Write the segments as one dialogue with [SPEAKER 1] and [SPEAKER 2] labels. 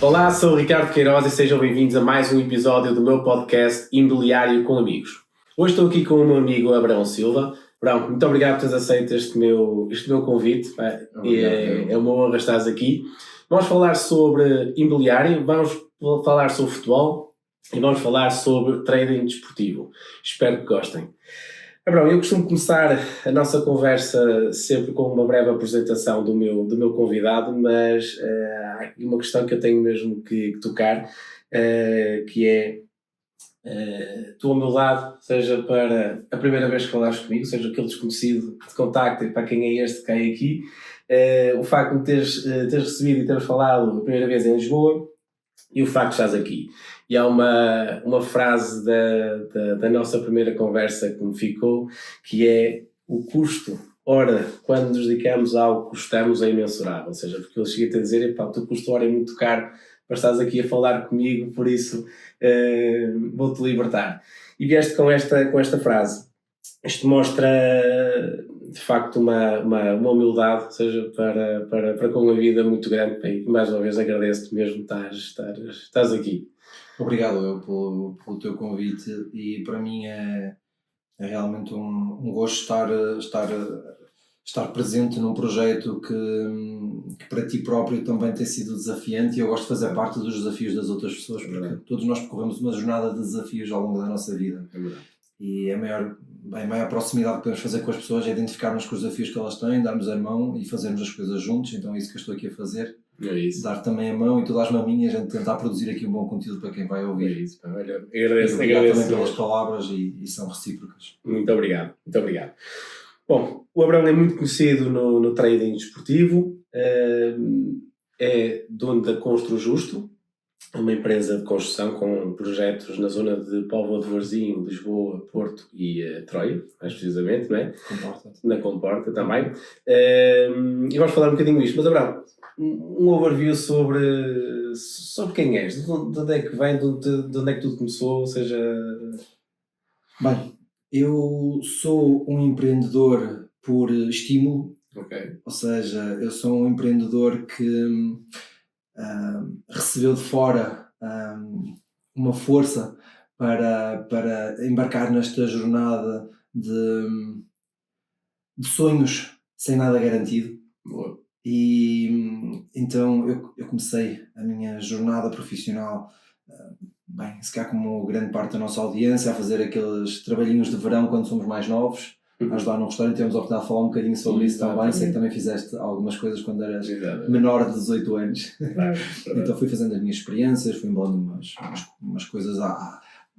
[SPEAKER 1] Olá, sou o Ricardo Queiroz e sejam bem-vindos a mais um episódio do meu podcast Imobiliário com Amigos. Hoje estou aqui com o meu amigo Abrão Silva. Abrão, muito obrigado por teres aceito este meu convite. É uma honra estares aqui. Vamos falar sobre imobiliário, vamos falar sobre futebol e vamos falar sobre trading desportivo. Espero que gostem. Abrão, eu costumo começar a nossa conversa sempre com uma breve apresentação do meu convidado, mas há aqui uma questão que eu tenho mesmo que tocar, que é a tua humildade, seja para a primeira vez que falaste comigo, seja aquele desconhecido que te contacta e para quem é este que cai aqui, o facto de teres recebido e teres falado a primeira vez em Lisboa e o facto de estás aqui. E há uma frase da nossa primeira conversa que me ficou, que é: o custo, ora, quando nos dedicamos a algo que gostamos, é imensurável. Ou seja, porque eu cheguei-te a dizer, o teu custo hora é muito caro para estares aqui a falar comigo, por isso vou-te libertar. E vieste com esta frase. Isto mostra, de facto, uma humildade, ou seja, para com uma vida muito grande. E mais uma vez agradeço-te mesmo estás aqui.
[SPEAKER 2] Obrigado eu pelo teu convite, e para mim é realmente um gosto estar presente num projeto que para ti próprio também tem sido desafiante, e eu gosto de fazer parte dos desafios das outras pessoas, porque todos nós percorremos uma jornada de desafios ao longo da nossa vida.
[SPEAKER 1] É verdade.
[SPEAKER 2] E a maior proximidade que podemos fazer com as pessoas é identificarmos com os desafios que elas têm, darmos a mão e fazermos as coisas juntos. Então é isso que eu estou aqui a fazer.
[SPEAKER 1] É isso.
[SPEAKER 2] Dar também a mão e tu dás-me a minha, a gente tentar produzir aqui um bom conteúdo para quem vai ouvir.
[SPEAKER 1] É isso. Olha,
[SPEAKER 2] Obrigado
[SPEAKER 1] agradeço
[SPEAKER 2] também pelas palavras, e são recíprocas.
[SPEAKER 1] Muito obrigado. Bom, o Abrão é muito conhecido no trading desportivo, é dono da Constru Justo, uma empresa de construção com projetos na zona de Póvoa de Varzim, Lisboa, Porto e Troia, mais precisamente, não é?
[SPEAKER 2] Comporta-te.
[SPEAKER 1] Na Comporta também. E vamos falar um bocadinho disto. Mas, Abrão, um overview sobre quem és, de onde é que vem, de onde é que tudo começou, ou seja...
[SPEAKER 2] Bem, eu sou um empreendedor por estímulo.
[SPEAKER 1] Ok.
[SPEAKER 2] Ou seja, eu sou um empreendedor que recebeu de fora uma força para embarcar nesta jornada de sonhos sem nada garantido.
[SPEAKER 1] Boa.
[SPEAKER 2] E então eu comecei a minha jornada profissional, se calhar como grande parte da nossa audiência, a fazer aqueles trabalhinhos de verão quando somos mais novos, a ajudar num restaurante. Temos a oportunidade de falar um bocadinho sobre isso também. Sei que também fizeste algumas coisas quando eras menor de 18 anos.
[SPEAKER 1] Claro.
[SPEAKER 2] Então fui fazendo as minhas experiências, fui embalando umas coisas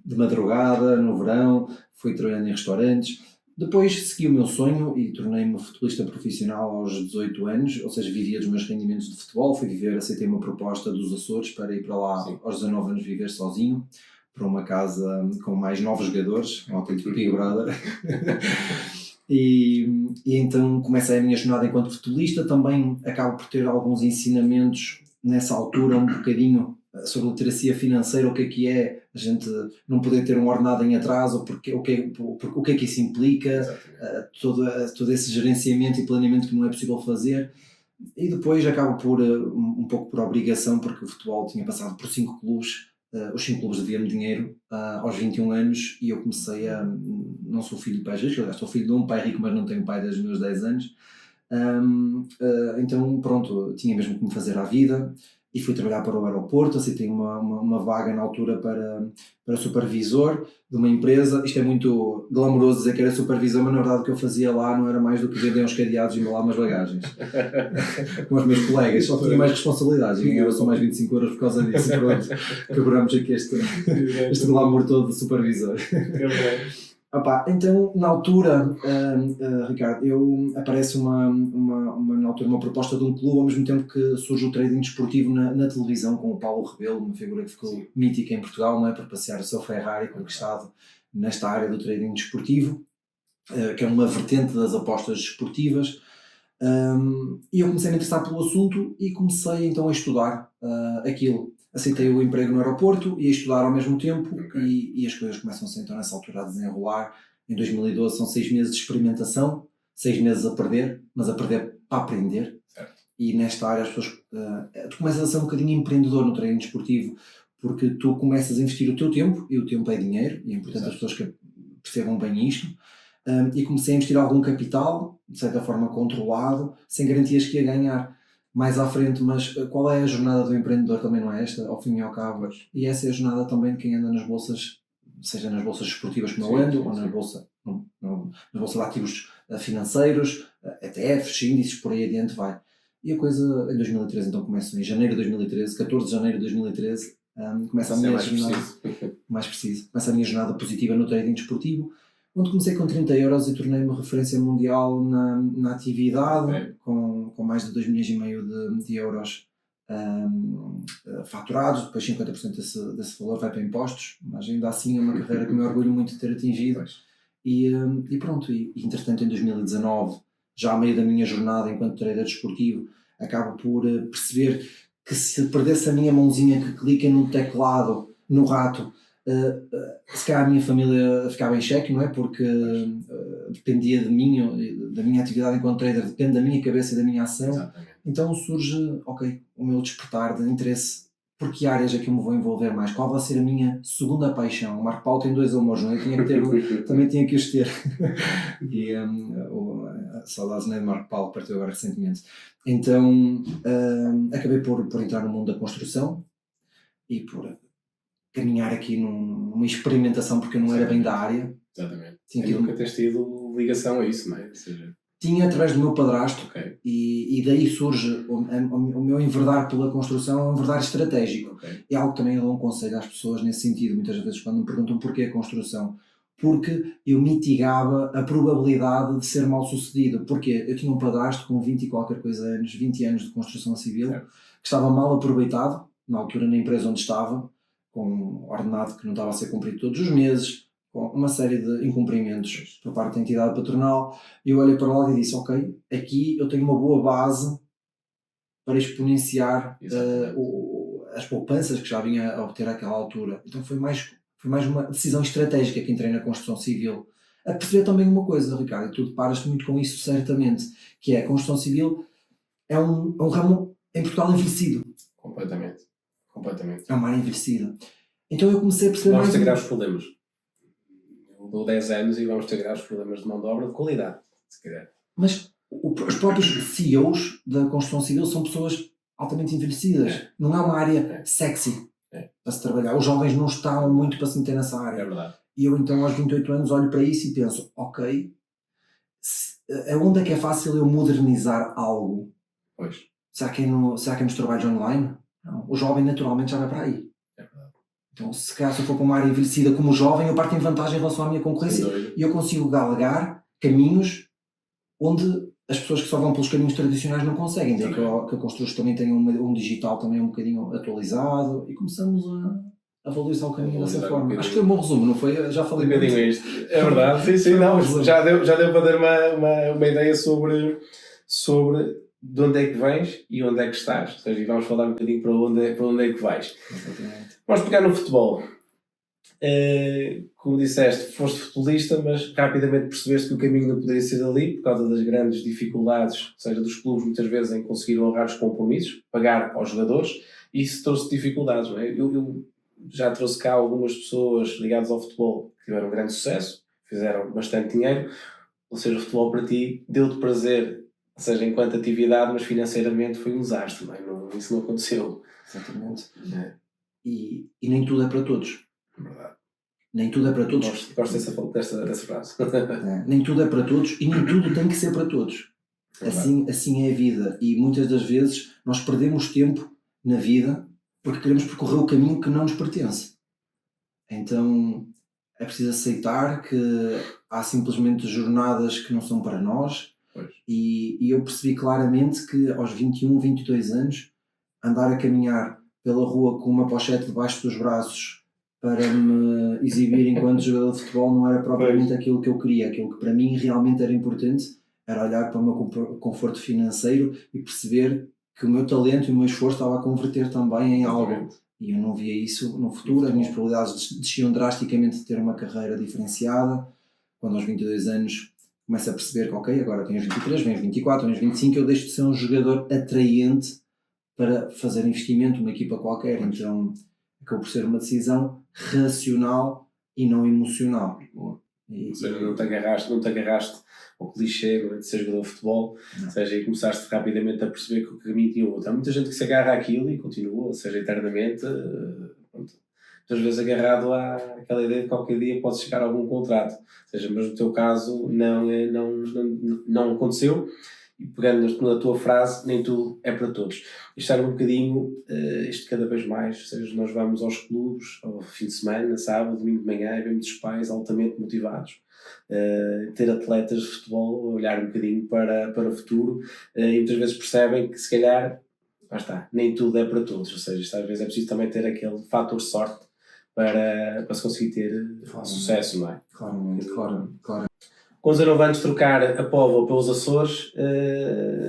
[SPEAKER 2] de madrugada, no verão, fui trabalhando em restaurantes. Depois segui o meu sonho e tornei-me futebolista profissional aos 18 anos, ou seja, vivia dos meus rendimentos de futebol. Aceitei uma proposta dos Açores para ir para lá. Sim. Aos 19 anos viver sozinho, para uma casa com mais 9 jogadores, um autêntico Big Brother. E então comecei a minha jornada enquanto futebolista. Também acabo por ter alguns ensinamentos nessa altura, um bocadinho sobre literacia financeira, o que é a gente não poder ter um ordenado em atraso, o que é que isso implica, todo esse gerenciamento e planeamento que não é possível fazer. E depois acabo por, um pouco por obrigação, porque o futebol tinha passado por 5 clubes, os 5 clubes deviam-me dinheiro aos 21 anos, e eu comecei não sou filho de pais ricos, sou filho de um pai rico, mas não tenho pai desde os meus 10 anos. Então pronto, tinha mesmo que me fazer à vida e fui trabalhar para o aeroporto. Aceitei uma vaga na altura para supervisor de uma empresa. Isto é muito glamouroso dizer que era supervisor, mas na verdade o que eu fazia lá não era mais do que vender uns cadeados e embalar umas bagagens com os meus colegas. Só tinha mais responsabilidades e ganhava só mais 25 euros por causa disso. Pronto, quebramos aqui este glamour todo de supervisor. Então, na altura, Ricardo, aparece na altura uma proposta de um clube, ao mesmo tempo que surge o trading desportivo na televisão, com o Paulo Rebelo, uma figura que ficou mítica em Portugal, não é? Por passear o seu Ferrari conquistado nesta área do trading desportivo, que é uma vertente das apostas desportivas. E eu comecei a me interessar pelo assunto e comecei então a estudar aquilo. Aceitei o emprego no aeroporto e a estudar ao mesmo tempo. Okay. E as coisas começam-se então nessa altura a desenrolar. Em 2012 são 6 meses de experimentação, 6 meses a perder, mas a perder para aprender.
[SPEAKER 1] Certo.
[SPEAKER 2] e nesta área as pessoas, tu começas a ser um bocadinho empreendedor no treino desportivo, porque tu começas a investir o teu tempo, e o tempo é dinheiro, e é importante as pessoas que percebam bem isto, e comecei a investir algum capital, de certa forma controlado, sem garantias que ia ganhar mais à frente, mas qual é a jornada do empreendedor também, não é esta, ao fim e ao cabo, e essa é a jornada também de quem anda nas bolsas, seja nas bolsas esportivas como eu ando, ou na bolsa, na bolsa de ativos financeiros, ETFs, índices, por aí adiante vai. E a coisa em 2013, então começa em janeiro de 2013, 14 de janeiro de 2013, começa a minha jornada, mais preciso, começa a minha jornada positiva no trading desportivo, onde comecei com 30 euros e tornei-me referência mundial na atividade, com mais de 2,5 milhões de euros faturados, depois 50% desse valor vai para impostos, mas ainda assim é uma carreira que me orgulho muito de ter atingido. E pronto, e entretanto em 2019, já a meio da minha jornada enquanto trader desportivo, acabo por perceber que se perdesse a minha mãozinha que clica no teclado, no rato, se calhar a minha família ficava em xeque, não é? Porque dependia de mim, da minha atividade enquanto trader, depende da minha cabeça e da minha ação.
[SPEAKER 1] Exatamente.
[SPEAKER 2] Então surge, o meu despertar de interesse. Por que áreas é que eu me vou envolver mais? Qual vai ser a minha segunda paixão? O Marco Paulo tem 2 amores, não é? Eu tinha que ter, também tinha que os ter. E saudades, né, de Marco Paulo, partiu agora recentemente. Então acabei por entrar no mundo da construção e por caminhar aqui numa experimentação, porque eu não era bem da área.
[SPEAKER 1] Exatamente. E nunca tens tido ligação a isso, não é? Ou seja...
[SPEAKER 2] Tinha através do meu padrasto, e daí surge o meu enverdar pela construção, é um enverdar estratégico. É algo que também eu dou um conselho às pessoas nesse sentido, muitas vezes quando me perguntam porquê a construção. Porque eu mitigava a probabilidade de ser mal sucedido. Porque eu tinha um padrasto com 20 e qualquer coisa anos, 20 anos de construção civil, que estava mal aproveitado, na altura na empresa onde estava, com um ordenado que não estava a ser cumprido todos os meses, com uma série de incumprimentos por parte da entidade patronal. Eu olhei para lá e disse, ok, aqui eu tenho uma boa base para exponenciar as poupanças que já vinha a obter àquela altura. Então foi mais uma decisão estratégica que entrei na construção civil. A perceber também uma coisa, Ricardo, e tu deparas-te muito com isso certamente, que é a construção civil é um ramo em Portugal envelhecido.
[SPEAKER 1] Completamente.
[SPEAKER 2] É uma área envelhecida. Então eu comecei a perceber
[SPEAKER 1] mais... Vamos ter graves problemas. Eu dou 10 anos e vamos ter graves problemas de mão de obra de qualidade, se calhar.
[SPEAKER 2] Mas os próprios CEOs da construção civil são pessoas altamente envelhecidas. Não é uma área sexy para se trabalhar. Os jovens não estão muito para se meter nessa área.
[SPEAKER 1] É verdade.
[SPEAKER 2] E eu então aos 28 anos olho para isso e penso, ok, onde é que é fácil eu modernizar algo?
[SPEAKER 1] Pois.
[SPEAKER 2] Será que é nos trabalhos online? Não. O jovem naturalmente já vai para aí.
[SPEAKER 1] É verdade.
[SPEAKER 2] Então se calhar se eu for para uma área envelhecida como jovem, eu parto em vantagem em relação à minha concorrência e eu consigo galgar caminhos onde as pessoas que só vão pelos caminhos tradicionais não conseguem. Daí que a Construtos também tem um digital também um bocadinho atualizado e começamos a valorizar o caminho dessa forma. Acho que foi um bom resumo, não foi? Já falei
[SPEAKER 1] um bocadinho isto. É verdade, sim, não, já deu para ter uma ideia sobre de onde é que vens e onde é que estás. Ou seja, e vamos falar um bocadinho para onde é que vais.
[SPEAKER 2] Exatamente.
[SPEAKER 1] Vamos pegar no futebol. Como disseste, foste futebolista, mas rapidamente percebeste que o caminho não poderia ser dali por causa das grandes dificuldades, ou seja, dos clubes muitas vezes em conseguir honrar os compromissos, pagar aos jogadores, e isso trouxe dificuldades, não é? Eu já trouxe cá algumas pessoas ligadas ao futebol que tiveram grande sucesso, fizeram bastante dinheiro, ou seja, o futebol para ti deu-te prazer, ou seja, enquanto atividade, mas financeiramente foi um desastre, não é? Isso não aconteceu.
[SPEAKER 2] Exatamente. E nem tudo é para todos.
[SPEAKER 1] Verdade.
[SPEAKER 2] Nem tudo é para todos.
[SPEAKER 1] Gosto dessa frase.
[SPEAKER 2] Nem tudo é para todos e nem tudo tem que ser para todos. Assim é a vida. E muitas das vezes nós perdemos tempo na vida porque queremos percorrer o caminho que não nos pertence. Então é preciso aceitar que há simplesmente jornadas que não são para nós. E eu percebi claramente que aos 21, 22 anos andar a caminhar pela rua com uma pochete debaixo dos braços para me exibir enquanto jogador de futebol não era propriamente aquilo que eu queria. Aquilo que para mim realmente era importante era olhar para o meu conforto financeiro e perceber que o meu talento e o meu esforço estava a converter também em algo. E eu não via isso no futuro. As minhas probabilidades desciam drasticamente de ter uma carreira diferenciada. Quando aos 22 anos começo a perceber que, ok, agora tenho os 23, venho os 24, venho os 25, eu deixo de ser um jogador atraente para fazer investimento numa equipa qualquer. Então acabou por ser uma decisão racional e não emocional.
[SPEAKER 1] Ou seja, não te agarraste ao clichê, não é, de ser jogador de futebol, ou seja, e começaste rapidamente a perceber que o caminho tinha outro. Há muita gente que se agarra àquilo e continua, ou seja, eternamente, pronto, muitas vezes agarrado àquela ideia de que qualquer dia pode chegar a algum contrato. Ou seja, mas no teu caso não aconteceu. E pegando na tua frase, nem tudo é para todos. Isto era um bocadinho, isto cada vez mais, ou seja, nós vamos aos clubes, ao fim de semana, sábado, domingo de manhã, e vemos os pais altamente motivados, ter atletas de futebol, olhar um bocadinho para o futuro, e muitas vezes percebem que se calhar, lá está, nem tudo é para todos, ou seja, isto às vezes é preciso também ter aquele fator sorte para se conseguir ter sucesso, não é?
[SPEAKER 2] Claro.
[SPEAKER 1] Com 19 anos trocar a Póvoa pelos Açores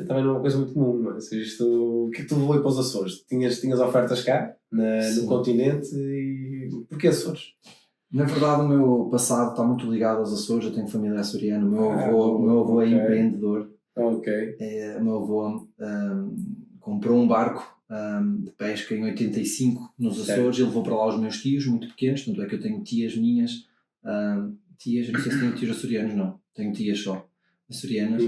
[SPEAKER 1] também não é uma coisa muito comum, não é? Ou seja, o que é que tu levou para os Açores? Tinhas ofertas cá, no continente, e porquê Açores?
[SPEAKER 2] Na verdade, o meu passado está muito ligado aos Açores. Eu tenho família açoriana. O meu avô é empreendedor.
[SPEAKER 1] Ok.
[SPEAKER 2] O meu avô comprou um barco de pesca em 85 nos Açores e levou para lá os meus tios, muito pequenos. Tanto é que eu tenho tias minhas, tias, eu não sei se tenho tios açorianos, não. Tenho tias só açorianas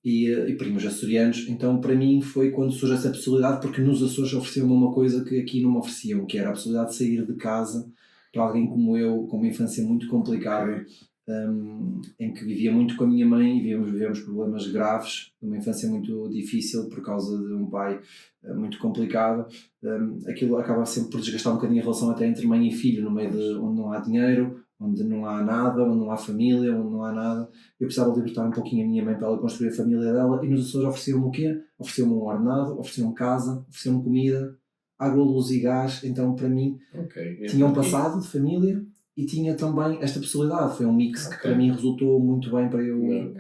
[SPEAKER 2] e primos açorianos. Então, para mim, foi quando surge essa possibilidade, porque nos Açores ofereciam-me uma coisa que aqui não me ofereciam, que era a possibilidade de sair de casa para alguém como eu, com uma infância muito complicada, em que vivia muito com a minha mãe e vivemos problemas graves, uma infância muito difícil por causa de um pai muito complicado. Aquilo acaba sempre por desgastar um bocadinho a relação até entre mãe e filho, no meio de onde não há dinheiro, onde não há nada, onde não há família, onde não há nada. Eu precisava libertar um pouquinho a minha mãe para ela construir a família dela, e nos Açores ofereciam-me o quê? Ofereciam-me um ordenado, ofereciam-me casa, ofereciam-me comida, água, luz e gás. Então, para mim, tinha um passado de família e tinha também esta possibilidade. Foi um mix que para mim resultou muito bem para eu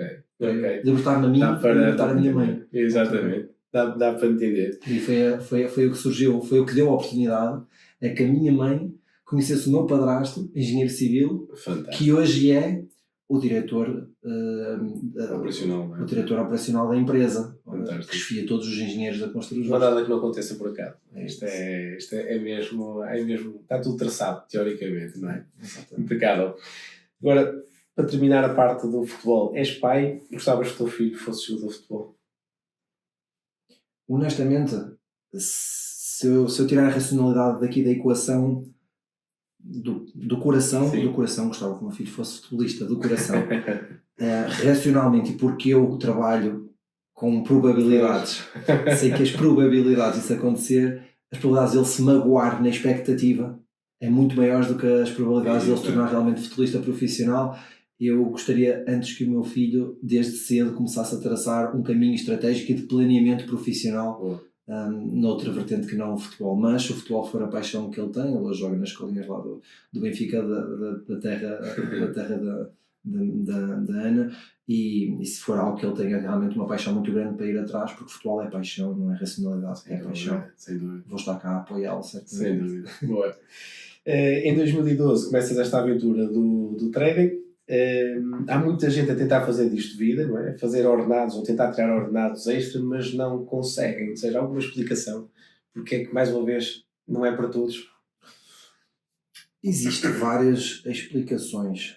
[SPEAKER 2] libertar-me a mim e libertar a minha mãe.
[SPEAKER 1] Exatamente, dá para entender.
[SPEAKER 2] E foi o que surgiu, foi o que deu a oportunidade, é que a minha mãe conhecesse o meu padrasto, engenheiro civil, que hoje é o diretor
[SPEAKER 1] operacional,
[SPEAKER 2] o diretor operacional da empresa, que desfia todos os engenheiros da construção.
[SPEAKER 1] Não há nada que não aconteça por acaso. Isto é mesmo, está tudo traçado, teoricamente, não é? Exatamente. Impecável. Agora, para terminar a parte do futebol, és pai, gostavas que o teu filho fosse jogador de futebol?
[SPEAKER 2] Honestamente, se eu tirar a racionalidade daqui da equação, do coração, gostava que o meu filho fosse futebolista, do coração. Racionalmente, e porque eu trabalho com probabilidades, sei que as probabilidades disso acontecer, as probabilidades de ele se magoar na expectativa é muito maiores do que as probabilidades de ele se tornar realmente futebolista profissional. Eu gostaria, antes que o meu filho, desde cedo, começasse a traçar um caminho estratégico e de planeamento profissional noutra vertente que não o futebol. Mas se o futebol for a paixão que ele tem, ele hoje joga nas escolinhas lá do Benfica, da terra da Ana, e se for algo que ele tenha realmente uma paixão muito grande para ir atrás, porque futebol é paixão, não é racionalidade, é paixão.
[SPEAKER 1] Sem dúvida.
[SPEAKER 2] Vou estar cá a apoiá-lo, certamente.
[SPEAKER 1] Sem dúvida. Boa. Em 2012 começas esta aventura do trading. Há muita gente a tentar fazer disto de vida, não é? Fazer ordenados ou tentar tirar ordenados extra, mas não conseguem. Ou seja, alguma explicação porque é que, mais uma vez, não é para todos?
[SPEAKER 2] Existem várias explicações.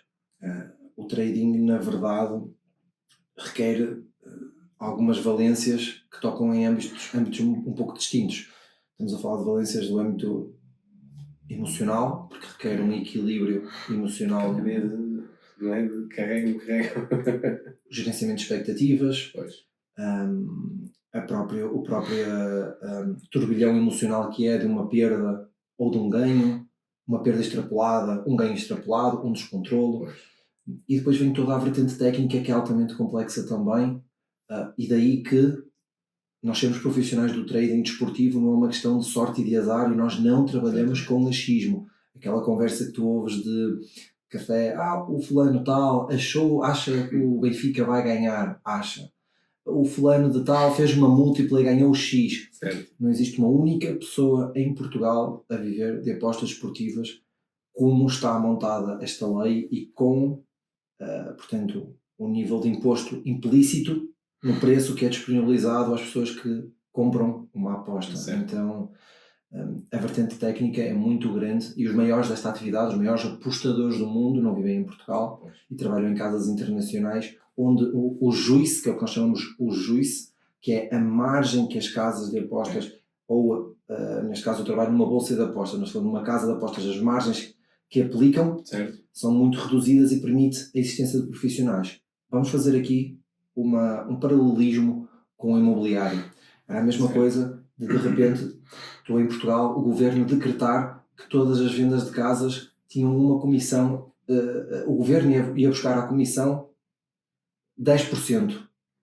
[SPEAKER 2] O trading, na verdade, requer algumas valências que tocam em âmbitos um pouco distintos. Estamos a falar de valências do âmbito emocional, porque requer um equilíbrio emocional.
[SPEAKER 1] Não é? Carrego.
[SPEAKER 2] Gerenciamento de expectativas, o próprio turbilhão emocional que é de uma perda ou de um ganho, uma perda extrapolada, um ganho extrapolado, um descontrolo. E depois vem toda a vertente técnica, que é altamente complexa também, e daí que nós sermos profissionais do trading desportivo não é uma questão de sorte e de azar, e nós não trabalhamos com achismo. Aquela conversa que tu ouves de café, o fulano tal acha que o Benfica vai ganhar, o fulano de tal fez uma múltipla e ganhou X.
[SPEAKER 1] Certo.
[SPEAKER 2] Não existe uma única pessoa em Portugal a viver de apostas esportivas como está montada esta lei e com, portanto, um nível de imposto implícito no preço que é disponibilizado às pessoas que compram uma aposta.
[SPEAKER 1] Certo.
[SPEAKER 2] Então, a vertente técnica é muito grande e os maiores desta atividade, os maiores apostadores do mundo, não vivem em Portugal e trabalham em casas internacionais, onde o juice, que é o que nós chamamos o juice, que é a margem que as casas de apostas, ou neste caso eu trabalho numa bolsa de apostas, mas estou numa casa de apostas, as margens que aplicam são muito reduzidas e permite a existência de profissionais. Vamos fazer aqui um paralelismo com o imobiliário. Era a mesma coisa de repente, estou em Portugal, o governo decretar que todas as vendas de casas tinham uma comissão, o governo ia buscar à comissão 10%.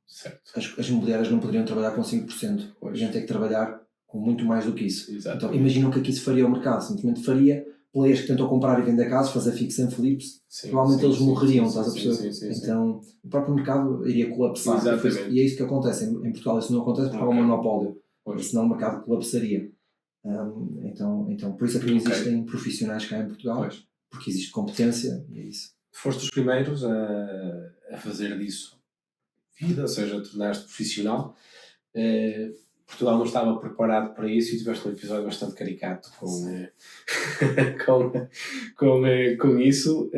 [SPEAKER 1] Certo.
[SPEAKER 2] As imobiliárias não poderiam trabalhar com 5%. A gente tem que trabalhar com muito mais do que isso.
[SPEAKER 1] Exatamente.
[SPEAKER 2] Então, imaginam que aqui se faria o mercado. Simplesmente faria players que tentam comprar e vender casas, fazer fix and flips. Provavelmente eles morreriam, estás a perceber? Então, o próprio mercado iria colapsar. E é isso que acontece. Em Portugal isso não acontece porque há um monopólio. Senão o mercado colapsaria. Então, por isso é que não existem profissionais cá em Portugal. Porque existe competência e é isso.
[SPEAKER 1] Foste os primeiros a fazer disso vida, ou seja, tornar-te profissional. Portugal não estava preparado para isso e tiveste um episódio bastante caricato com isso,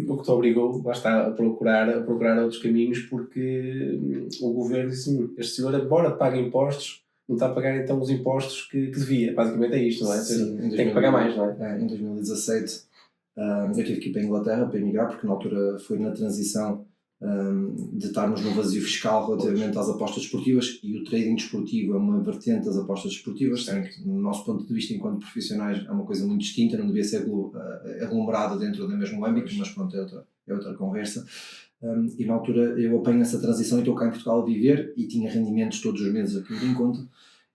[SPEAKER 1] o que te obrigou, lá está, a procurar outros caminhos, porque o governo disse, este senhor, embora pague impostos, não está a pagar então os impostos que devia. Basicamente é isto, não é?
[SPEAKER 2] Sim,
[SPEAKER 1] tem que pagar mais, não é?
[SPEAKER 2] Em 2017 eu tive que ir para a Inglaterra para emigrar, porque na altura foi na transição de estarmos no vazio fiscal relativamente às apostas desportivas, e o trading desportivo é uma vertente das apostas desportivas. No nosso ponto de vista enquanto profissionais é uma coisa muito distinta, não devia ser aglomerada dentro do mesmo âmbito, mas pronto, é outra conversa. E na altura eu apanho essa transição e estou cá em Portugal a viver e tinha rendimentos todos os meses aqui em conta,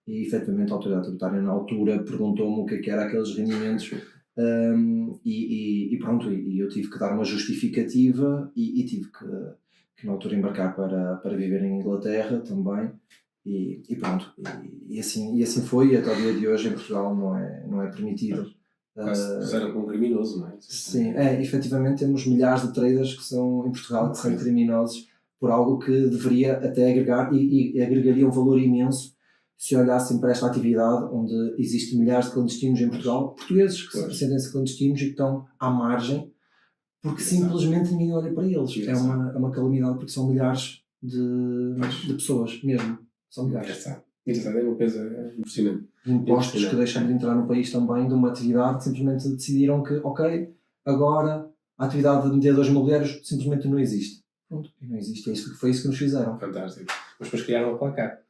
[SPEAKER 2] e efetivamente a autoridade tributária na altura perguntou-me o que era aqueles rendimentos. E pronto, e eu tive que dar uma justificativa e tive que na altura embarcar para viver em Inglaterra também, e pronto, e assim foi, e até o dia de hoje em Portugal não é permitido.
[SPEAKER 1] Era como criminoso, não é?
[SPEAKER 2] Sim, efetivamente temos milhares de traders que são em Portugal que são criminosos por algo que deveria até agregar e agregaria um valor imenso se olhassem para esta atividade onde existem milhares de clandestinos em Portugal, portugueses que sentem-se clandestinos e que estão à margem, porque simplesmente ninguém olha para eles. É uma calamidade, porque são milhares de pessoas mesmo. São milhares.
[SPEAKER 1] É uma coisa impressionante.
[SPEAKER 2] Impostos que deixam de entrar no país também de uma atividade que simplesmente decidiram que, ok, agora a atividade de mediadores imobiliários simplesmente não existe. Pronto, não existe. Foi isso que nos fizeram.
[SPEAKER 1] Fantástico. Mas depois criaram a placar.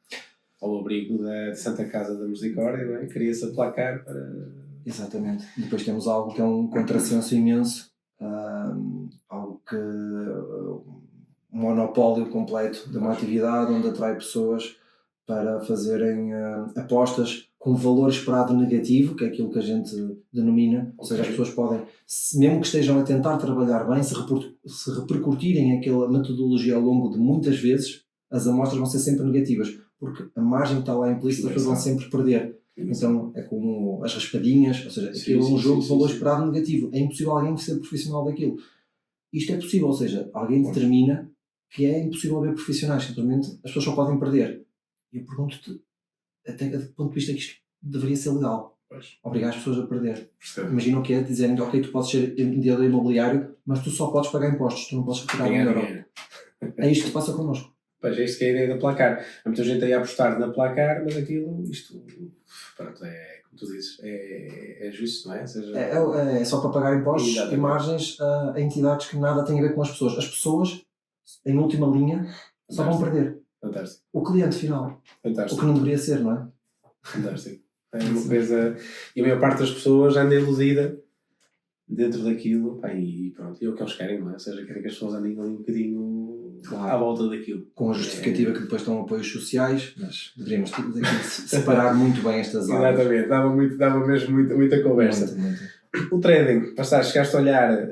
[SPEAKER 1] Ao abrigo da Santa Casa da Misericórdia, não é? Queria-se aplacar para...
[SPEAKER 2] Exatamente. Depois temos algo que é um contrassenso imenso, algo que... um monopólio completo de uma atividade onde atrai pessoas para fazerem apostas com valor esperado negativo, que é aquilo que a gente denomina, ou seja, as pessoas podem, mesmo que estejam a tentar trabalhar bem, se repercutirem aquela metodologia ao longo de muitas vezes, as amostras vão ser sempre negativas, porque a margem que está lá implícita, as pessoas vão sempre perder. Então é como as raspadinhas, ou seja, aquilo é um jogo de valor esperado negativo. É impossível alguém ser profissional daquilo. Isto é possível, ou seja, alguém determina que é impossível haver profissionais, simplesmente as pessoas só podem perder. E eu pergunto-te, até do ponto de vista que isto deveria ser legal, obrigar as pessoas a perder. Imagina o que é dizerem, ok, tu podes ser mediador imobiliário, mas tu só podes pagar impostos, tu não podes retirar €1. É isto que se passa connosco.
[SPEAKER 1] Pois, é isto que é a ideia da placar. Há muita gente aí a apostar na placar, mas isto, pronto, é, como tu dizes, é justo, não é? Ou seja,
[SPEAKER 2] é só para pagar impostos e margens a entidades que nada têm a ver com as pessoas. As pessoas, em última linha, só vão perder.
[SPEAKER 1] Fantástico.
[SPEAKER 2] O cliente final.
[SPEAKER 1] Fantástico.
[SPEAKER 2] O que não deveria ser, não é?
[SPEAKER 1] Fantástico. É uma coisa... E a maior parte das pessoas anda iludida dentro daquilo, e pronto, e é o que eles querem, não é? Ou seja, querem que as pessoas andem ali um bocadinho à volta daquilo.
[SPEAKER 2] Com a justificativa que depois estão apoios sociais, mas deveríamos aqui separar muito bem estas áreas.
[SPEAKER 1] Exatamente, dava mesmo muita conversa. Muito. O trading, chegaste a olhar,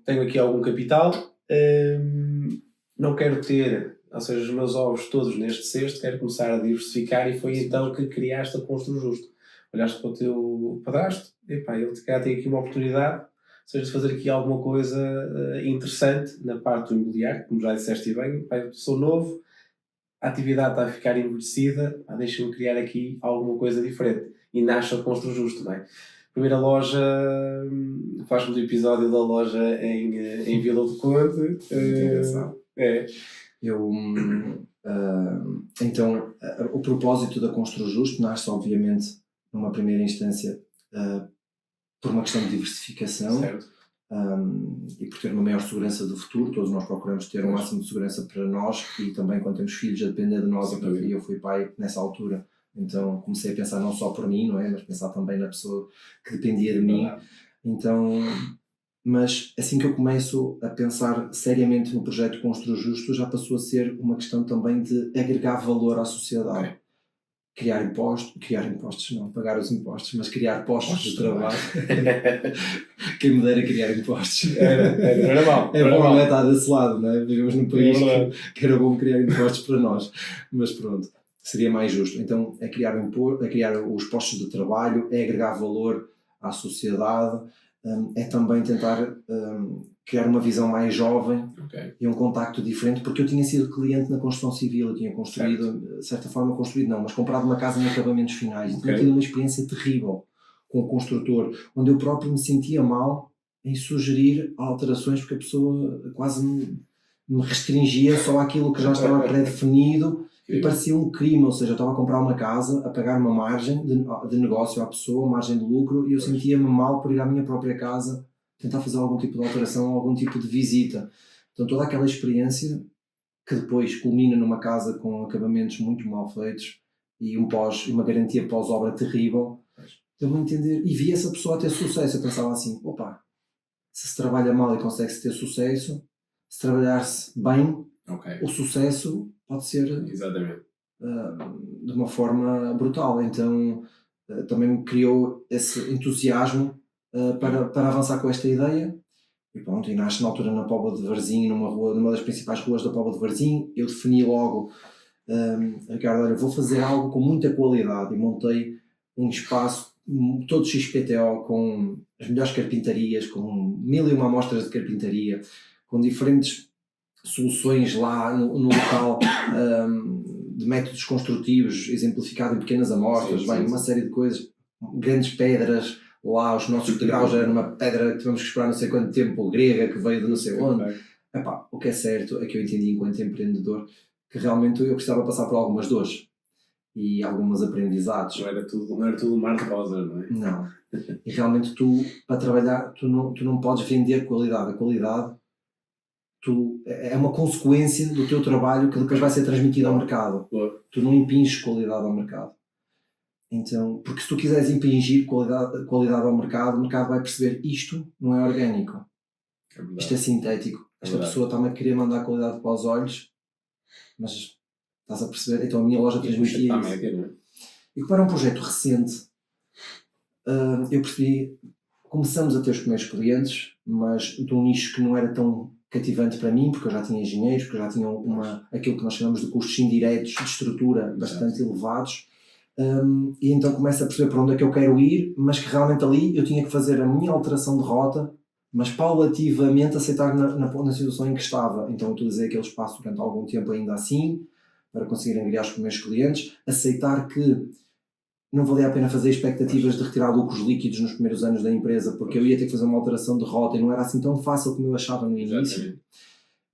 [SPEAKER 1] tenho aqui algum capital, não quero ter, ou seja, os meus ovos todos neste cesto, quero começar a diversificar, e foi então que criaste a Constru Justo. Olhaste para o teu padrasto, ele tem aqui uma oportunidade, seja, de fazer aqui alguma coisa interessante na parte do imobiliário, como já disseste bem, pá, eu sou novo, a atividade está a ficar envelhecida, deixa-me criar aqui alguma coisa diferente. E nasce a Constru Justo, não é? Primeira loja, faz-me do episódio da loja em Vila do Conde. É.
[SPEAKER 2] Então, o propósito da Constru Justo nasce, obviamente, numa primeira instância, por uma questão de diversificação.
[SPEAKER 1] Certo.
[SPEAKER 2] E por ter uma maior segurança do futuro. Todos nós procuramos ter o máximo de segurança para nós e também quando temos filhos a depender de nós. E eu fui pai nessa altura, então comecei a pensar não só por mim, não é? Mas pensar também na pessoa que dependia de mim. Então, mas assim que eu começo a pensar seriamente no projeto Constru Justo, já passou a ser uma questão também de agregar valor à sociedade.
[SPEAKER 1] Okay.
[SPEAKER 2] Criar impostos não, pagar os impostos, mas criar postos de trabalho. Quem me dera criar impostos.
[SPEAKER 1] Era mal.
[SPEAKER 2] É bom não é estar desse lado, não é? Vivemos num país que era bom criar impostos para nós, mas pronto, seria mais justo. Então é criar os postos de trabalho, é agregar valor à sociedade, é também tentar criar uma visão mais jovem e um contacto diferente, porque eu tinha sido cliente na construção civil, eu tinha construído, de certa forma mas comprado uma casa em acabamentos finais e tinha tido uma experiência terrível com o construtor, onde eu próprio me sentia mal em sugerir alterações porque a pessoa quase me restringia só àquilo que já estava pré-definido e parecia um crime, ou seja, eu estava a comprar uma casa, a pagar uma margem de negócio à pessoa, margem de lucro, e eu sentia-me mal por ir à minha própria casa tentar fazer algum tipo de alteração, algum tipo de visita. Então toda aquela experiência que depois culmina numa casa com acabamentos muito mal feitos e uma garantia pós-obra terrível, deu-me a entender, e vi essa pessoa ter sucesso. Eu pensava assim, se trabalha mal e consegue-se ter sucesso, se trabalhar-se bem, o sucesso pode ser de uma forma brutal. Então também me criou esse entusiasmo para avançar com esta ideia. E pronto, e nasce na altura na Póvoa de Varzim, numa das principais ruas da Póvoa de Varzim. Eu defini logo, Ricardo, olha, vou fazer algo com muita qualidade, e montei um espaço todo XPTO, com as melhores carpintarias, com 1001 amostras de carpintaria, com diferentes soluções lá no local, de métodos construtivos, exemplificado em pequenas amostras, uma série de coisas, grandes pedras. Lá os nossos degraus eram uma pedra que tivemos que esperar não sei quanto tempo, grega, que veio de não sei onde. O que é certo é que eu entendi enquanto empreendedor que realmente eu precisava passar por algumas dores e alguns aprendizados.
[SPEAKER 1] Não era tudo mar de rosa, não é?
[SPEAKER 2] Não. E realmente para trabalhar, tu não podes vender qualidade. A qualidade é uma consequência do teu trabalho que depois vai ser transmitido ao mercado. Tu não impinges qualidade ao mercado. Então, porque se tu quiseres impingir qualidade ao mercado, o mercado vai perceber isto não é orgânico, isto é sintético, esta pessoa está-me a querer mandar qualidade para os olhos, mas estás a perceber? Então a minha loja transmitia isso. E como era um projeto recente, eu percebi, começamos a ter os primeiros clientes, mas de um nicho que não era tão cativante para mim, porque eu já tinha engenheiros, porque eu já tinha aquilo que nós chamamos de custos indiretos de estrutura bastante elevados. E então começo a perceber para onde é que eu quero ir, mas que realmente ali eu tinha que fazer a minha alteração de rota, mas paulativamente aceitar na situação em que estava. Então utilizei aquele espaço durante algum tempo ainda assim, para conseguir angriar os primeiros clientes, aceitar que não valia a pena fazer expectativas de retirar lucros líquidos nos primeiros anos da empresa, porque eu ia ter que fazer uma alteração de rota e não era assim tão fácil como eu achava no início.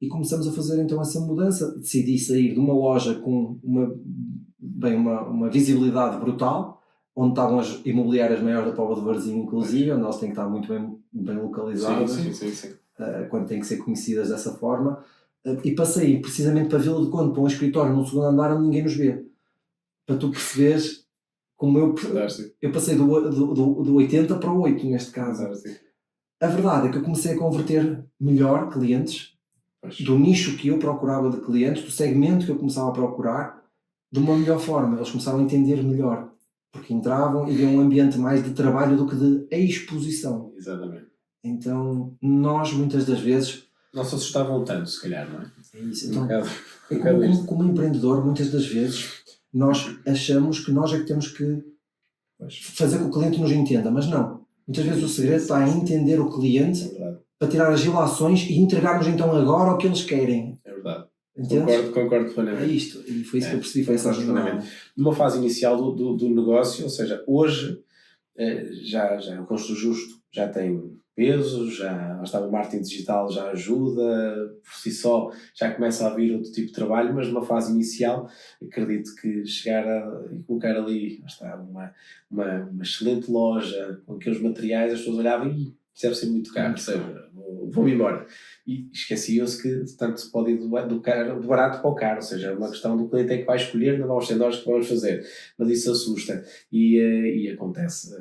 [SPEAKER 2] E começamos a fazer então essa mudança. Decidi sair de uma loja com uma visibilidade brutal, onde estavam as imobiliárias maiores da Póvoa de Varzim, inclusive, onde elas têm que estar muito bem localizadas, sim. Quando têm que ser conhecidas dessa forma, e passei precisamente para Vila do Conde, para um escritório no segundo andar onde ninguém nos vê, para tu perceberes como eu passei do 80 para o 8 neste caso. A verdade é que eu comecei a converter melhor clientes do nicho que eu procurava de clientes, do segmento que eu começava a procurar, de uma melhor forma. Eles começaram a entender melhor, porque entravam e viam um ambiente mais de trabalho do que de exposição.
[SPEAKER 1] Exatamente.
[SPEAKER 2] Então, nós muitas das vezes...
[SPEAKER 1] Não se assustavam tanto, se calhar, não é?
[SPEAKER 2] É isso. Então, como empreendedor, muitas das vezes, nós achamos que nós é que temos que fazer com que o cliente nos entenda, mas não. Muitas vezes o segredo está em entender o cliente
[SPEAKER 1] É verdade.
[SPEAKER 2] para tirar as ilações e entregarmos então agora o que eles querem.
[SPEAKER 1] É verdade.
[SPEAKER 2] Entendes?
[SPEAKER 1] Concordo
[SPEAKER 2] É
[SPEAKER 1] plenamente.
[SPEAKER 2] isto. E foi isso que eu percebi, foi essa
[SPEAKER 1] Concordo
[SPEAKER 2] jornada.
[SPEAKER 1] plenamente. Numa fase inicial do negócio, ou seja, hoje já o Constru Justo já tem peso, já estava o marketing digital, já ajuda, por si só já começa a vir outro tipo de trabalho, mas numa fase inicial acredito que chegar e colocar ali está, uma excelente loja com aqueles materiais, as pessoas olhavam e isso deve ser muito caro, ou seja, vou-me embora. E esqueciam-se que tanto se pode ir do barato para o caro, ou seja, é uma questão do cliente é que vai escolher, não vamos ser nós que vamos fazer, mas isso assusta e acontece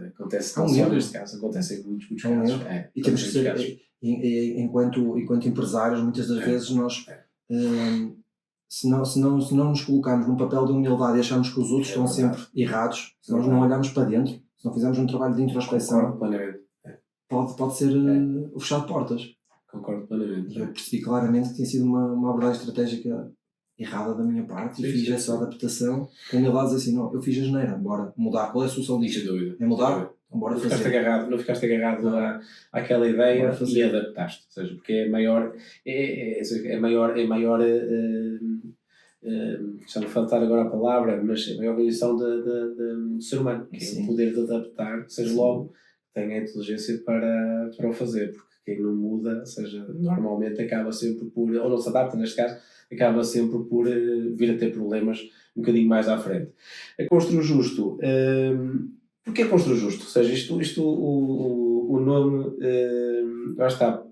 [SPEAKER 1] não só neste caso, acontece em muitos casos.
[SPEAKER 2] E temos que ser, enquanto empresários, muitas das vezes nós, se não nos colocarmos num papel de humildade e acharmos que os outros estão sempre errados, se nós não olharmos para dentro, se não fizermos um trabalho de introspecção, pode ser o fechar de portas.
[SPEAKER 1] Concordo plenamente.
[SPEAKER 2] E eu percebi claramente que tinha sido uma abordagem estratégica errada da minha parte e fiz essa adaptação com humildade, assim, não, eu fiz a geneira, bora mudar, qual é a solução disto? É mudar? Então bora fazer.
[SPEAKER 1] Não ficaste agarrado àquela ideia e adaptaste, ou seja, porque é maior já me faltar agora a palavra, mas é a maior condição do ser humano, que é o poder de adaptar, seja logo tem a inteligência para o fazer, porque quem não muda, ou seja, normalmente acaba sempre por, ou não se adapta neste caso, acaba sempre por vir a ter problemas um bocadinho mais à frente. A Constru Justo, porquê Constru Justo? Ou seja, o nome, lá está,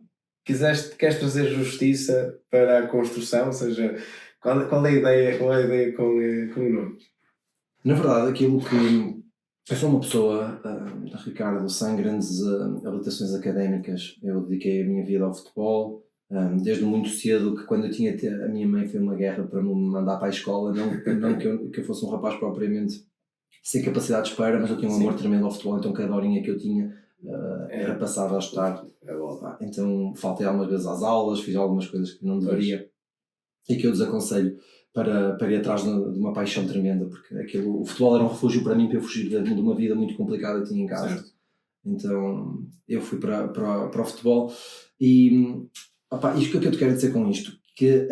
[SPEAKER 1] queres trazer justiça para a construção, ou seja, qual é a ideia com o nome?
[SPEAKER 2] Na verdade, aquilo que eu sou uma pessoa, Ricardo, sem grandes habilitações académicas. Eu dediquei a minha vida ao futebol, desde muito cedo, que quando eu tinha a minha mãe foi uma guerra para me mandar para a escola, não que eu fosse um rapaz propriamente sem capacidades para, mas eu tinha um amor tremendo ao futebol, então cada horinha que eu tinha era passada a estar. Então faltei algumas vezes às aulas, fiz algumas coisas que não deveria e que eu desaconselho para ir atrás de uma paixão tremenda, porque o futebol era um refúgio para mim, para eu fugir de uma vida muito complicada que tinha em casa. Certo. Então eu fui para o futebol e isto que é que eu te quero dizer com isto, que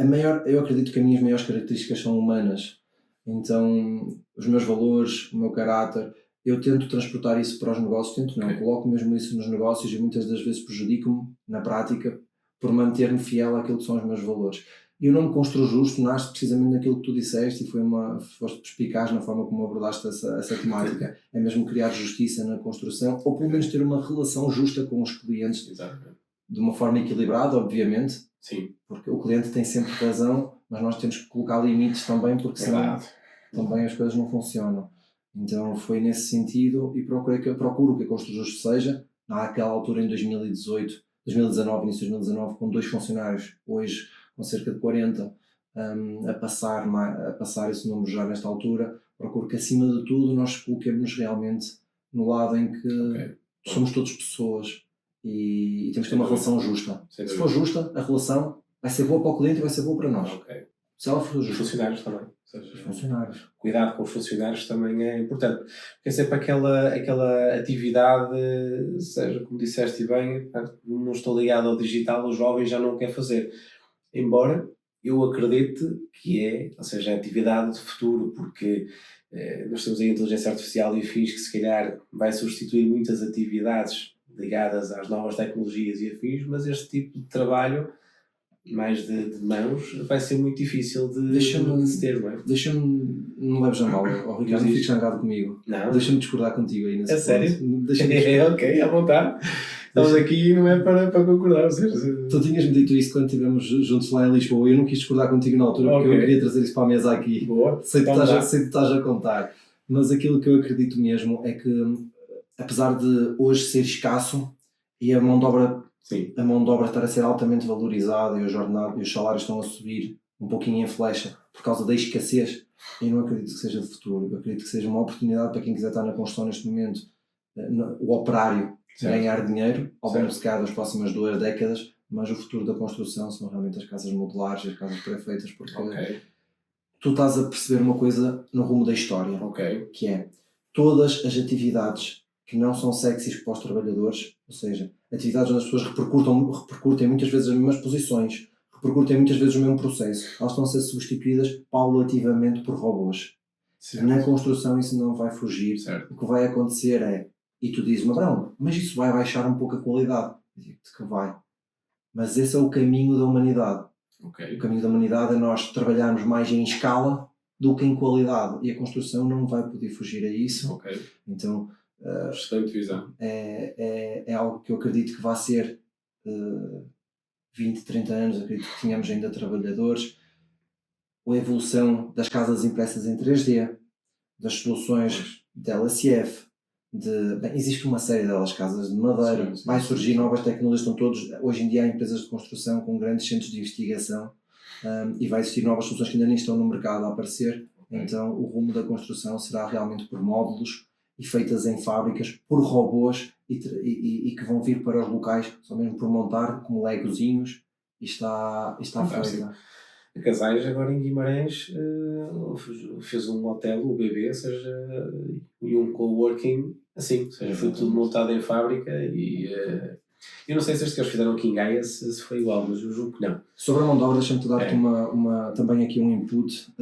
[SPEAKER 2] eu acredito que as minhas maiores características são humanas, então os meus valores, o meu caráter, eu tento transportar isso para os negócios, coloco mesmo isso nos negócios e muitas das vezes prejudico-me na prática por manter-me fiel àquilo que são os meus valores. E o nome Constru Justo nasce precisamente naquilo que tu disseste e foste perspicaz na forma como abordaste essa temática. É mesmo criar justiça na construção, ou pelo menos ter uma relação justa com os clientes. Exatamente. De uma forma equilibrada, obviamente. Sim. Porque o cliente tem sempre razão, mas nós temos que colocar limites também, porque senão também as coisas não funcionam. Então foi nesse sentido e procuro que a Constru Justo seja, naquela altura em 2019, início de 2019, com 2 funcionários, hoje com cerca de 40, a passar esse número já nesta altura, procuro que acima de tudo nós coloquemos realmente no lado em que somos todos pessoas e temos que ter uma relação justa. Se for justa, a relação vai ser boa para o cliente e vai ser boa para nós. Se ela for justa. Os funcionários também. Os funcionários. Cuidado com os funcionários também é importante. Porque é sempre aquela atividade, seja como disseste bem, não estou ligado ao digital, os jovens já não querem fazer. Embora eu acredite que ou seja, a atividade de futuro, porque nós temos a inteligência artificial e afins que se calhar vai substituir muitas atividades ligadas às novas tecnologias e afins, mas este tipo de trabalho mais de mãos vai ser muito difícil de se ter, não é? Deixa-me, não leves a mal, Ricardo, não fiques zangado comigo. Não. Deixa-me discordar contigo aí nesse ponto. Sério? Ok, à vontade. Estamos aqui não é para concordar, ou seja... Tu tinhas-me dito isso quando estivemos juntos lá em Lisboa e eu não quis discordar contigo na altura porque eu queria trazer isso para a mesa aqui. Boa. Sei que estás a contar. Mas aquilo que eu acredito mesmo é que, apesar de hoje ser escasso e a mão de obra estar a ser altamente valorizada e os salários estão a subir um pouquinho em flecha por causa da escassez, eu não acredito que seja de futuro. Eu acredito que seja uma oportunidade para quem quiser estar na construção neste momento, o operário, ganhar dinheiro ao longo de das próximas 2 décadas, mas o futuro da construção são realmente as casas modulares e as casas pré-feitas, porque tu estás a perceber uma coisa no rumo da história, que é todas as atividades que não são sexys para os trabalhadores, ou seja, atividades onde as pessoas repercutem muitas vezes as mesmas posições, repercutem muitas vezes o mesmo processo, elas estão a ser substituídas paulativamente por robôs.
[SPEAKER 1] Certo.
[SPEAKER 2] Na construção isso não vai fugir.
[SPEAKER 1] Certo.
[SPEAKER 2] O que vai acontecer é, e tu dizes-me, Abrão, mas isso vai baixar um pouco a qualidade. Eu digo-te que vai. Mas esse é o caminho da humanidade.
[SPEAKER 1] Okay.
[SPEAKER 2] O caminho da humanidade é nós trabalharmos mais em escala do que em qualidade. E a construção não vai poder fugir a isso.
[SPEAKER 1] Okay.
[SPEAKER 2] Então,
[SPEAKER 1] excelente visão.
[SPEAKER 2] É algo que eu acredito que vai ser 20, 30 anos, acredito que tenhamos ainda trabalhadores. A evolução das casas impressas em 3D, das soluções de LSF, existe uma série delas, casas de madeira, vai surgir novas tecnologias, estão todos, hoje em dia há empresas de construção com grandes centros de investigação e vai existir novas soluções que ainda nem estão no mercado a aparecer. Então o rumo da construção será realmente por módulos e feitas em fábricas por robôs e que vão vir para os locais só mesmo por montar como legozinhos e está feita.
[SPEAKER 1] A Casais agora em Guimarães fez um hotel, o BB, ou seja, e um coworking assim, ou seja, foi tudo montado em fábrica e eu não sei se este que eles fizeram aqui em Gaia se foi igual, mas eu julgo que não.
[SPEAKER 2] Sobre a mão de obra, deixa-me dar-te também aqui um input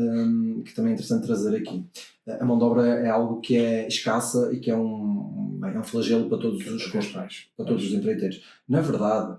[SPEAKER 2] que também é interessante trazer aqui. A mão de obra é algo que é escassa e que é um flagelo para todos os empreiteiros. Na verdade,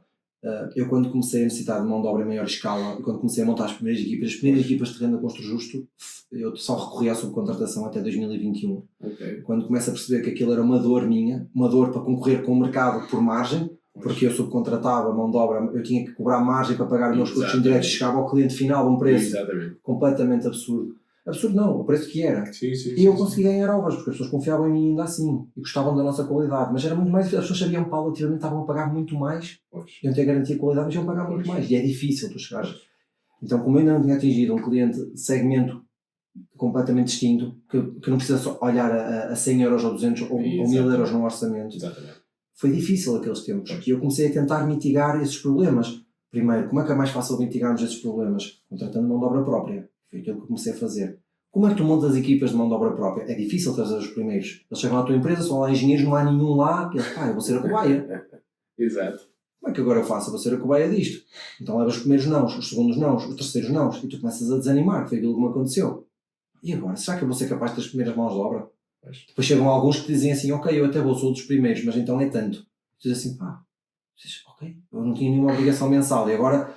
[SPEAKER 2] eu quando comecei a necessitar de mão de obra em maior escala e quando comecei a montar as primeiras equipas de terreno da Constru Justo, eu só recorri à subcontratação até 2021.
[SPEAKER 1] Okay.
[SPEAKER 2] Quando começo a perceber que aquilo era uma dor minha, uma dor para concorrer com o mercado por margem, porque eu subcontratava a mão de obra, eu tinha que cobrar margem para pagar os meus custos indiretos, chegava ao cliente final a um preço completamente absurdo. Absurdo não, o preço que era.
[SPEAKER 1] Sim,
[SPEAKER 2] e eu consegui ganhar obras, porque as pessoas confiavam em mim ainda assim e gostavam da nossa qualidade, mas era muito mais difícil, as pessoas sabiam paulativamente, estavam a pagar muito mais, iam ter garantia de qualidade, mas iam pagar muito mais, e é difícil tu chegares. Então, como eu ainda não tinha atingido um cliente de segmento completamente distinto, que não precisa só olhar a 100 euros ou 200 ou 1000 euros no orçamento, foi difícil aqueles tempos, e eu comecei a tentar mitigar esses problemas. Primeiro, como é que é mais fácil mitigarmos esses problemas? Contratando mão de obra própria. Foi aquilo que eu comecei a fazer. Como é que tu montas as equipas de mão de obra própria? É difícil trazer os primeiros. Eles chegam à tua empresa, são lá engenheiros, não há nenhum lá, que eles, eu vou ser a cobaia.
[SPEAKER 1] Exato.
[SPEAKER 2] Como é que agora eu faço? Eu vou ser a cobaia disto. Então levas os primeiros nãos, os segundos nãos, os terceiros nãos, e tu começas a desanimar, que foi aquilo que me aconteceu. E agora? Será que eu vou ser capaz de ter as primeiras mãos de obra? Depois chegam alguns que dizem assim, ok, eu até sou dos primeiros, mas então é tanto. Tu dizes assim, ok, eu não tinha nenhuma obrigação mensal, e agora,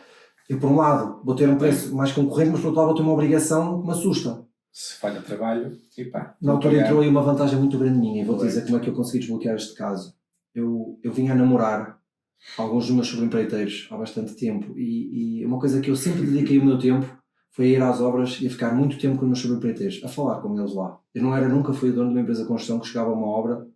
[SPEAKER 2] eu por um lado vou ter um preço mais concorrente, mas por outro lado vou ter uma obrigação que me assusta.
[SPEAKER 1] Se falha trabalho, e pá.
[SPEAKER 2] Na altura entrou aí uma vantagem muito grande minha, e vou-te dizer como é que eu consegui desbloquear este caso. Eu vinha a namorar alguns dos meus sobreempreiteiros há bastante tempo, e uma coisa que eu sempre dediquei o meu tempo foi a ir às obras e a ficar muito tempo com os meus sobreempreiteiros, a falar com eles lá. Eu nunca fui dono de uma empresa de construção que chegava a uma obra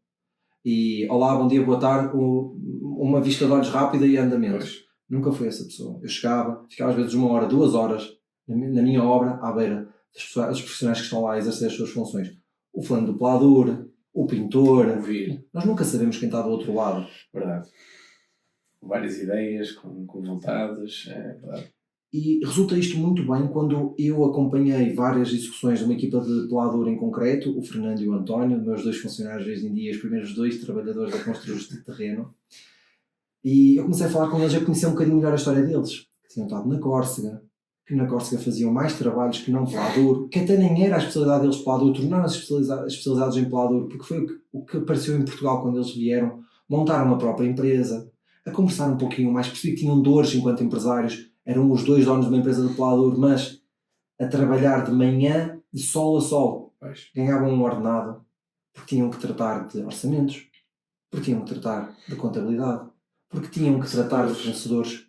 [SPEAKER 2] e olá, bom dia, boa tarde, uma vista de olhos rápida e andamento. Nunca fui essa pessoa. Eu ficava às vezes 1 hora, 2 horas na minha obra à beira dos profissionais que estão lá a exercer as suas funções. O fulano do pladur, o pintor. Nós nunca sabemos quem está do outro lado.
[SPEAKER 1] Verdade. Com várias ideias, com vontades, é verdade.
[SPEAKER 2] E resulta isto muito bem quando eu acompanhei várias execuções de uma equipa de pladur em concreto, o Fernando e o António, meus 2 funcionários hoje em dia, os primeiros 2 trabalhadores da Constru Justo de terreno. E eu comecei a falar com eles, eu conheci um bocadinho melhor a história deles, que tinham estado na Córcega, que na Córcega faziam mais trabalhos que não pladur, que até nem era a especialidade deles pladur, tornaram-se especializados em pladur, porque foi o que apareceu em Portugal quando eles vieram, montaram uma própria empresa, a conversar um pouquinho mais, percebi que tinham dores enquanto empresários, eram os 2 donos de uma empresa de pladur, mas a trabalhar de manhã, de sol a sol, ganhavam um ordenado, porque tinham que tratar de orçamentos, porque tinham que tratar de contabilidade, porque tinham que tratar de fornecedores,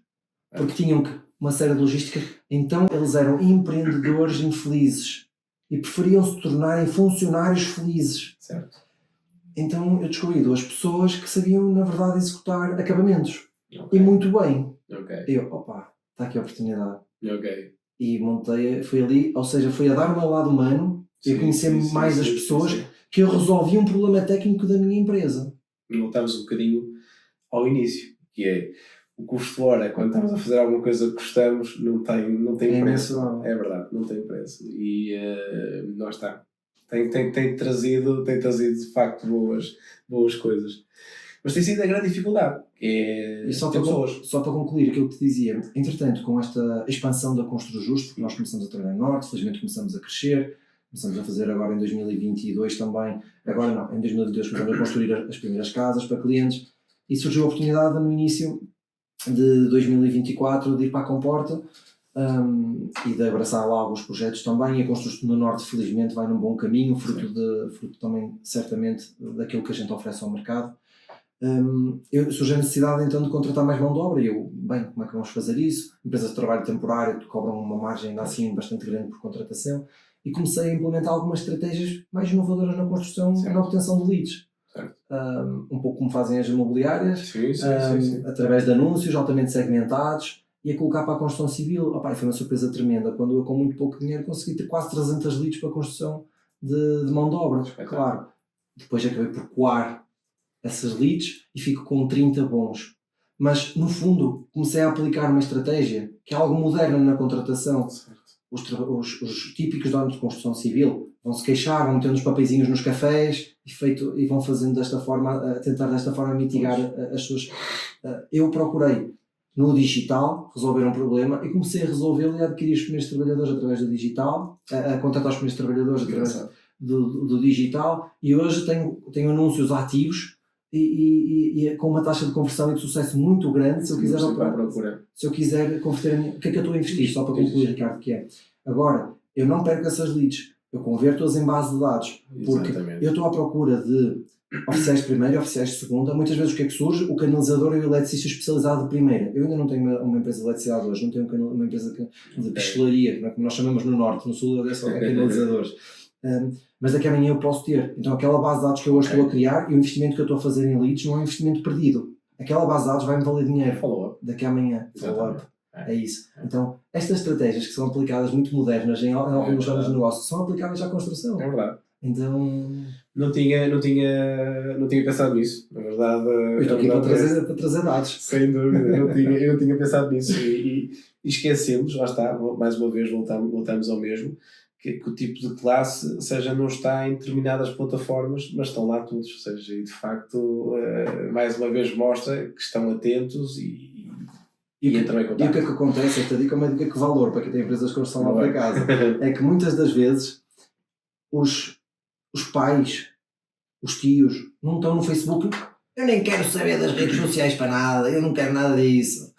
[SPEAKER 2] porque tinham que uma série de logística. Então eles eram empreendedores infelizes e preferiam se tornarem funcionários felizes.
[SPEAKER 1] Certo.
[SPEAKER 2] Então eu descobri 2 pessoas que sabiam na verdade executar acabamentos e muito bem. Eu, está aqui a oportunidade. E montei, fui ali, ou seja, foi a dar o meu lado humano e a conhecer mais as pessoas que eu resolvi um problema técnico da minha empresa.
[SPEAKER 1] Voltamos um bocadinho ao início, que é o custo hora, quando estamos a fazer alguma coisa que gostamos, não tem preço. É verdade, não tem preço. E lá está. Tem trazido de facto boas coisas. Mas tem sido a grande dificuldade.
[SPEAKER 2] E só para concluir aquilo que te dizia, entretanto, com esta expansão da Constru Justo, nós começamos a trabalhar no Norte, felizmente começamos a crescer, começamos a fazer agora em 2022 também, agora não, em 2022 começamos a construir as primeiras casas para clientes, e surgiu a oportunidade no início de 2024 de ir para a Comporta e de abraçar lá alguns projetos também, e a Construção no Norte felizmente vai num bom caminho, fruto também certamente daquilo que a gente oferece ao mercado. Surgiu a necessidade então de contratar mais mão de obra e eu, bem, como é que vamos fazer isso? Empresas de trabalho temporário cobram uma margem ainda assim bastante grande por contratação e comecei a implementar algumas estratégias mais inovadoras na construção e na obtenção de leads. Um pouco como fazem as imobiliárias, sim. Através de anúncios altamente segmentados e a colocar para a construção civil. Foi uma surpresa tremenda quando eu com muito pouco dinheiro consegui ter quase 300 leads para a construção de mão de obra. Claro, depois acabei por coar essas leads e fico com 30 bons. Mas, no fundo, comecei a aplicar uma estratégia que é algo moderna na contratação. Os típicos donos de construção civil vão se queixar, vão metendo os papeizinhos nos cafés e vão fazendo desta forma, tentar desta forma mitigar as suas... Eu procurei no digital resolver um problema e comecei a resolvê-lo e a adquirir os primeiros trabalhadores através do digital, a contratar os primeiros trabalhadores através do digital, e hoje tenho anúncios ativos e com uma taxa de conversão e de sucesso muito grande. Se eu quiser converter, o que é que eu estou a investir? Só para concluir, Ricardo, que é agora eu não perco essas leads, eu converto-as em base de dados, porque eu estou à procura de oficiais de primeira e oficiais de segunda. Muitas vezes o que é que surge? O canalizador e o eletricista especializado de primeira. Eu ainda não tenho uma empresa de eletricidade hoje, não tenho uma empresa de pistelaria, como nós chamamos no Norte, no Sul é só canalizadores. Mas daqui a amanhã eu posso ter. Então aquela base de dados que eu hoje estou a criar e o investimento que eu estou a fazer em leads não é um investimento perdido. Aquela base de dados vai-me valer dinheiro.
[SPEAKER 1] Follow-up.
[SPEAKER 2] Daqui a amanhã. Follow-up. É isso. Então estas estratégias que são aplicadas muito modernas em alguns ramos de negócio são aplicáveis à construção.
[SPEAKER 1] É verdade.
[SPEAKER 2] Então...
[SPEAKER 1] Não tinha pensado nisso, na verdade.
[SPEAKER 2] Eu estou aqui para trazer dados.
[SPEAKER 1] Sem dúvida, eu não tinha pensado nisso e esquecemos, lá está, mais uma vez voltamos ao mesmo, que o tipo de classe, não está em determinadas plataformas, mas estão lá todos, ou seja, e de facto, mais uma vez mostra que estão atentos e entram em contato.
[SPEAKER 2] E o que é que acontece? Esta dica é uma dica que valor para quem tem empresas de construção lá para casa. É que muitas das vezes os pais, os tios, não estão no Facebook. Eu nem quero saber das redes sociais para nada, eu não quero nada disso.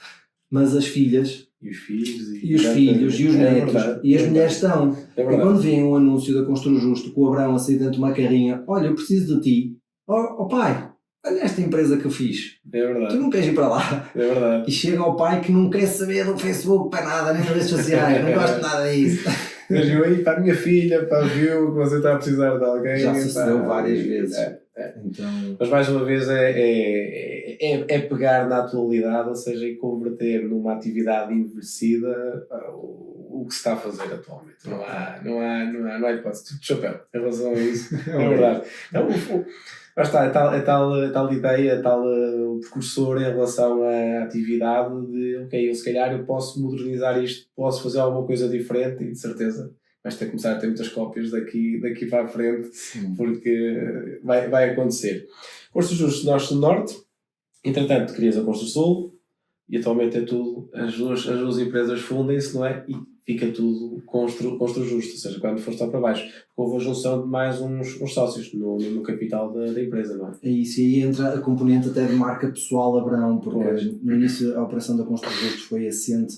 [SPEAKER 2] Mas as filhas...
[SPEAKER 1] E os filhos,
[SPEAKER 2] e os netos,
[SPEAKER 1] verdade,
[SPEAKER 2] e as mulheres estão.
[SPEAKER 1] E
[SPEAKER 2] quando vem um anúncio da Constru Justo com o Abraão a sair dentro de uma carrinha, olha, eu preciso de ti. Oh pai, olha esta empresa que eu fiz.
[SPEAKER 1] É verdade.
[SPEAKER 2] Tu não queres ir para lá.
[SPEAKER 1] É verdade.
[SPEAKER 2] E chega ao pai que não quer saber do Facebook para nada, nem das redes sociais, não gosta de nada disso.
[SPEAKER 1] Mas eu aí para a minha filha, viu que você está a precisar de alguém.
[SPEAKER 2] Já sucedeu várias vezes.
[SPEAKER 1] Então... Mas mais uma vez é pegar na atualidade, ou seja, e converter numa atividade envelhecida o que se está a fazer atualmente. Não há hipótese. Chapéu em relação a isso. É verdade. Então, lá está, é tal ideia, o precursor em relação à atividade de, ok, eu se calhar eu posso modernizar isto, posso fazer alguma coisa diferente e de certeza vais ter que começar a ter muitas cópias daqui para a frente. Sim. Porque vai acontecer. Constru Justo Norte, entretanto crias a Constru Sul e atualmente é tudo, as duas empresas fundem-se, não é? E fica tudo Constru Justo, ou seja, quando for estar para baixo, houve a junção de mais uns sócios no capital da empresa, não é?
[SPEAKER 2] É isso, e aí entra a componente até de marca pessoal Abraão, porque no início a operação da Constru Justo foi assente.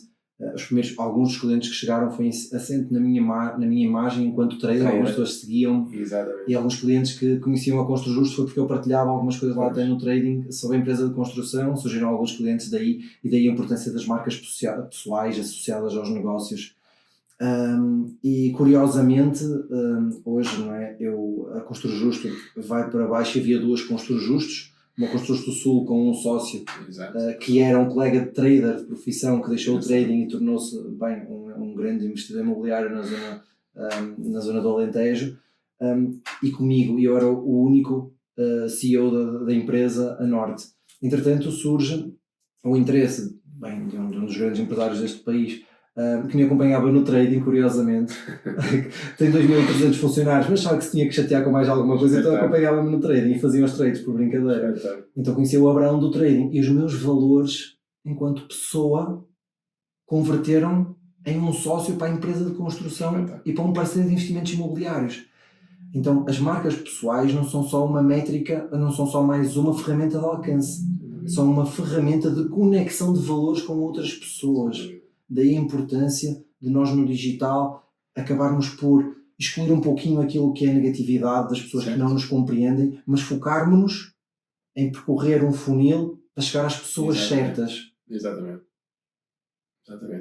[SPEAKER 2] Alguns dos clientes que chegaram foi assente na minha imagem enquanto trader, algumas pessoas seguiam.
[SPEAKER 1] Exatamente.
[SPEAKER 2] E alguns clientes que conheciam a Constru Justo foi porque eu partilhava algumas coisas lá até no trading sobre a empresa de construção, surgiram alguns clientes daí, e daí a importância das marcas pessoais associadas aos negócios. E curiosamente hoje, não é, a Constru Justo vai para baixo e havia duas Constru Justos, uma Constru Justo Sul com um sócio que era um colega de trader de profissão que deixou o trading e tornou-se um grande investidor imobiliário na zona do Alentejo, e comigo, eu era o único CEO da empresa a norte. Entretanto surge o interesse de um dos grandes empresários deste país que me acompanhava no trading, curiosamente. Tem 2.300 funcionários, mas sabe que se tinha que chatear com mais alguma coisa, então acompanhava-me no trading e fazia os trades por brincadeira. Então conhecia o Abraão do trading e os meus valores enquanto pessoa converteram em um sócio para a empresa de construção e para um parceiro de investimentos imobiliários. Então as marcas pessoais não são só uma métrica, não são só mais uma ferramenta de alcance, são uma ferramenta de conexão de valores com outras pessoas. Daí a importância de nós no digital acabarmos por excluir um pouquinho aquilo que é a negatividade das pessoas que não nos compreendem, mas focarmos-nos em percorrer um funil para chegar às pessoas certas.
[SPEAKER 1] Exatamente.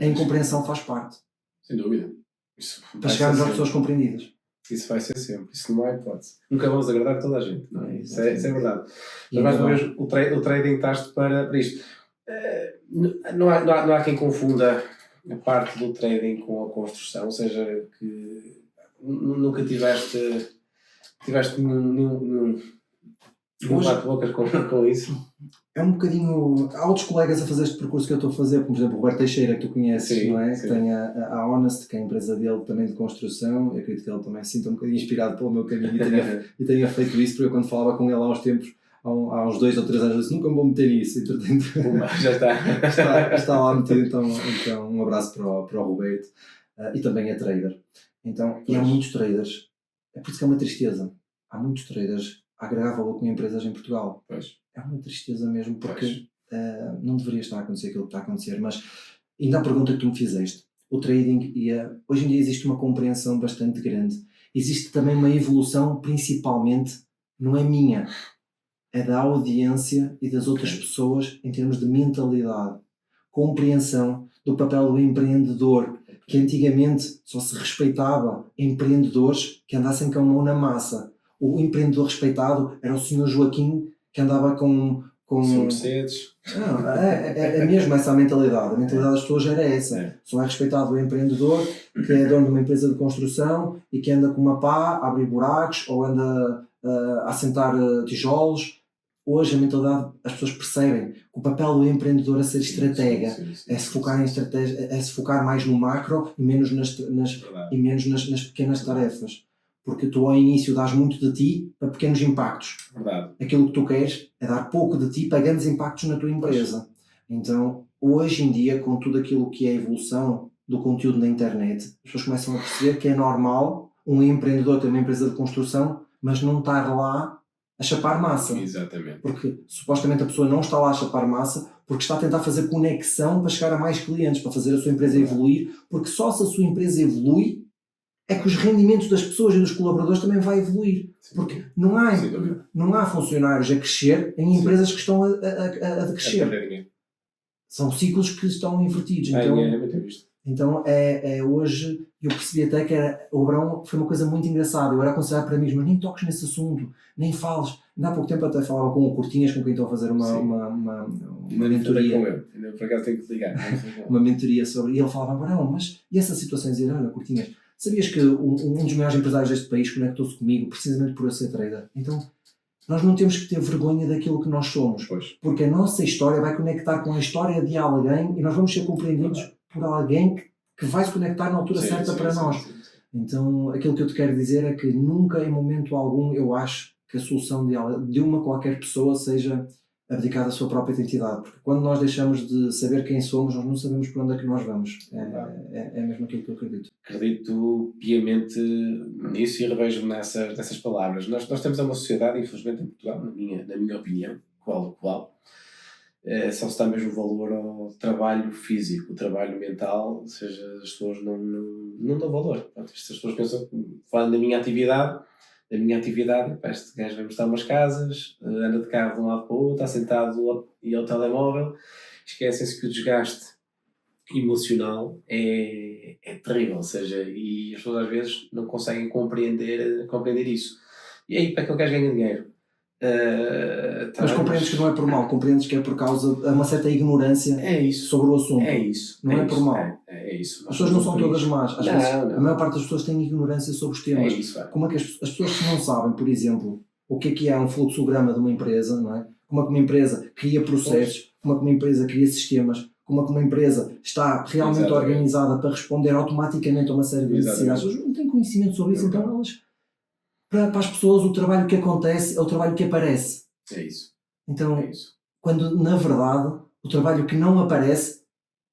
[SPEAKER 2] A incompreensão faz parte.
[SPEAKER 1] Sem dúvida. Isso
[SPEAKER 2] para chegarmos às pessoas compreendidas.
[SPEAKER 1] Isso vai ser sempre. Isso não há hipótese. Nunca vamos agradar toda a gente. Não é? Isso é verdade. Mas mais uma vez, o trading está-te para isto. Não há quem confunda a parte do trading com a construção, ou seja, que nunca tiveste nenhum bate-bocas com isso.
[SPEAKER 2] É um bocadinho. Há outros colegas a fazer este percurso que eu estou a fazer, como por exemplo o Roberto Teixeira, que tu conheces, sim, não é? Sim. Que tem a Honest, que é a empresa dele também de construção. Eu acredito que ele também se sinta um bocadinho inspirado pelo meu caminho e tenha feito isso, porque eu quando falava com ele há uns tempos, há uns 2 ou 3 anos, eu disse, nunca me vou meter nisso. Entretanto,
[SPEAKER 1] já
[SPEAKER 2] está lá metido, então um abraço para o Roberto. E também é trader. Então, e há muitos traders, é por isso que é uma tristeza. Há muitos traders a agregar valor com empresas em Portugal.
[SPEAKER 1] Pois.
[SPEAKER 2] É uma tristeza mesmo, porque não deveria estar a acontecer aquilo que está a acontecer. Mas ainda a pergunta que tu me fizeste, o trading, hoje em dia existe uma compreensão bastante grande. Existe também uma evolução, principalmente, não é minha, é da audiência e das outras pessoas em termos de mentalidade. Compreensão do papel do empreendedor, que antigamente só se respeitava empreendedores que andassem com a mão na massa. O empreendedor respeitado era o Sr. Joaquim, que andava com
[SPEAKER 1] Mercedes.
[SPEAKER 2] Não, é mesmo essa a mentalidade. A mentalidade das pessoas era essa. Só é respeitado o empreendedor que é dono de uma empresa de construção e que anda com uma pá a abrir buracos ou anda a assentar tijolos. Hoje a mentalidade, as pessoas percebem que o papel do empreendedor é ser estratega, é se focar em estratégia, é se focar mais no macro e menos nas pequenas tarefas. Porque tu ao início dás muito de ti para pequenos impactos.
[SPEAKER 1] Verdade.
[SPEAKER 2] Aquilo que tu queres é dar pouco de ti para grandes impactos na tua empresa. Então, hoje em dia, com tudo aquilo que é a evolução do conteúdo na internet, as pessoas começam a perceber que é normal um empreendedor ter uma empresa de construção, mas não estar lá a chapar massa.
[SPEAKER 1] Exatamente.
[SPEAKER 2] Porque supostamente a pessoa não está lá a chapar massa porque está a tentar fazer conexão para chegar a mais clientes, para fazer a sua empresa evoluir, porque só se a sua empresa evolui é que os rendimentos das pessoas e dos colaboradores também vai evoluir. Sim. Porque não há funcionários a crescer em empresas que estão a decrescer. São ciclos que estão invertidos. Então hoje eu percebi até que o Abraão foi uma coisa muito engraçada. Eu era aconselhado para mim, mas nem toques nesse assunto, nem fales. Ainda há pouco tempo até falava com o Cortinhas, com quem estou a fazer uma mentoria.
[SPEAKER 1] Por acaso tenho que ligar.
[SPEAKER 2] Uma mentoria sobre. E ele falava, Abraão, mas e essa situação? Dizia, olha, Cortinhas, sabias que um dos maiores empresários deste país conectou-se comigo precisamente por eu ser trader? Então, nós não temos que ter vergonha daquilo que nós somos.
[SPEAKER 1] Pois.
[SPEAKER 2] Porque a nossa história vai conectar com a história de alguém e nós vamos ser compreendidos por alguém que vai se conectar na altura certa para nós. Sim. Então, aquilo que eu te quero dizer é que nunca, em momento algum, eu acho que a solução de uma qualquer pessoa seja abdicar da sua própria identidade, porque quando nós deixamos de saber quem somos, nós não sabemos para onde é que nós vamos. É mesmo aquilo que eu acredito.
[SPEAKER 1] Acredito piamente nisso e revejo-me nessas palavras. Nós temos uma sociedade, infelizmente em Portugal, na minha opinião, qual só se dá mesmo valor ao trabalho físico, o trabalho mental, ou seja, as pessoas não dão valor. As pessoas pensam, falando da minha atividade, este gajo vai mostrar umas casas, anda de carro de um lado para o outro, está sentado e ao telemóvel, esquecem-se que o desgaste emocional é terrível, ou seja, e as pessoas às vezes não conseguem compreender isso. E aí, para que o gajo ganha dinheiro?
[SPEAKER 2] Mas compreendes que não é por mal, compreendes que é por causa de uma certa ignorância sobre o assunto.
[SPEAKER 1] É isso.
[SPEAKER 2] Não é por mal.
[SPEAKER 1] É isso.
[SPEAKER 2] As pessoas não são todas más. Às vezes,
[SPEAKER 1] não.
[SPEAKER 2] A maior parte das pessoas tem ignorância sobre os temas.
[SPEAKER 1] É isso.
[SPEAKER 2] Como é que as pessoas que não sabem, por exemplo, o que é um fluxograma de uma empresa, não é? Como é que uma empresa cria processos, como é que uma empresa cria sistemas, como uma empresa está realmente organizada para responder automaticamente a uma série de necessidades. As pessoas não têm conhecimento sobre isso, então elas, para as pessoas, o trabalho que acontece é o trabalho que aparece.
[SPEAKER 1] É isso.
[SPEAKER 2] Então, quando na verdade o trabalho que não aparece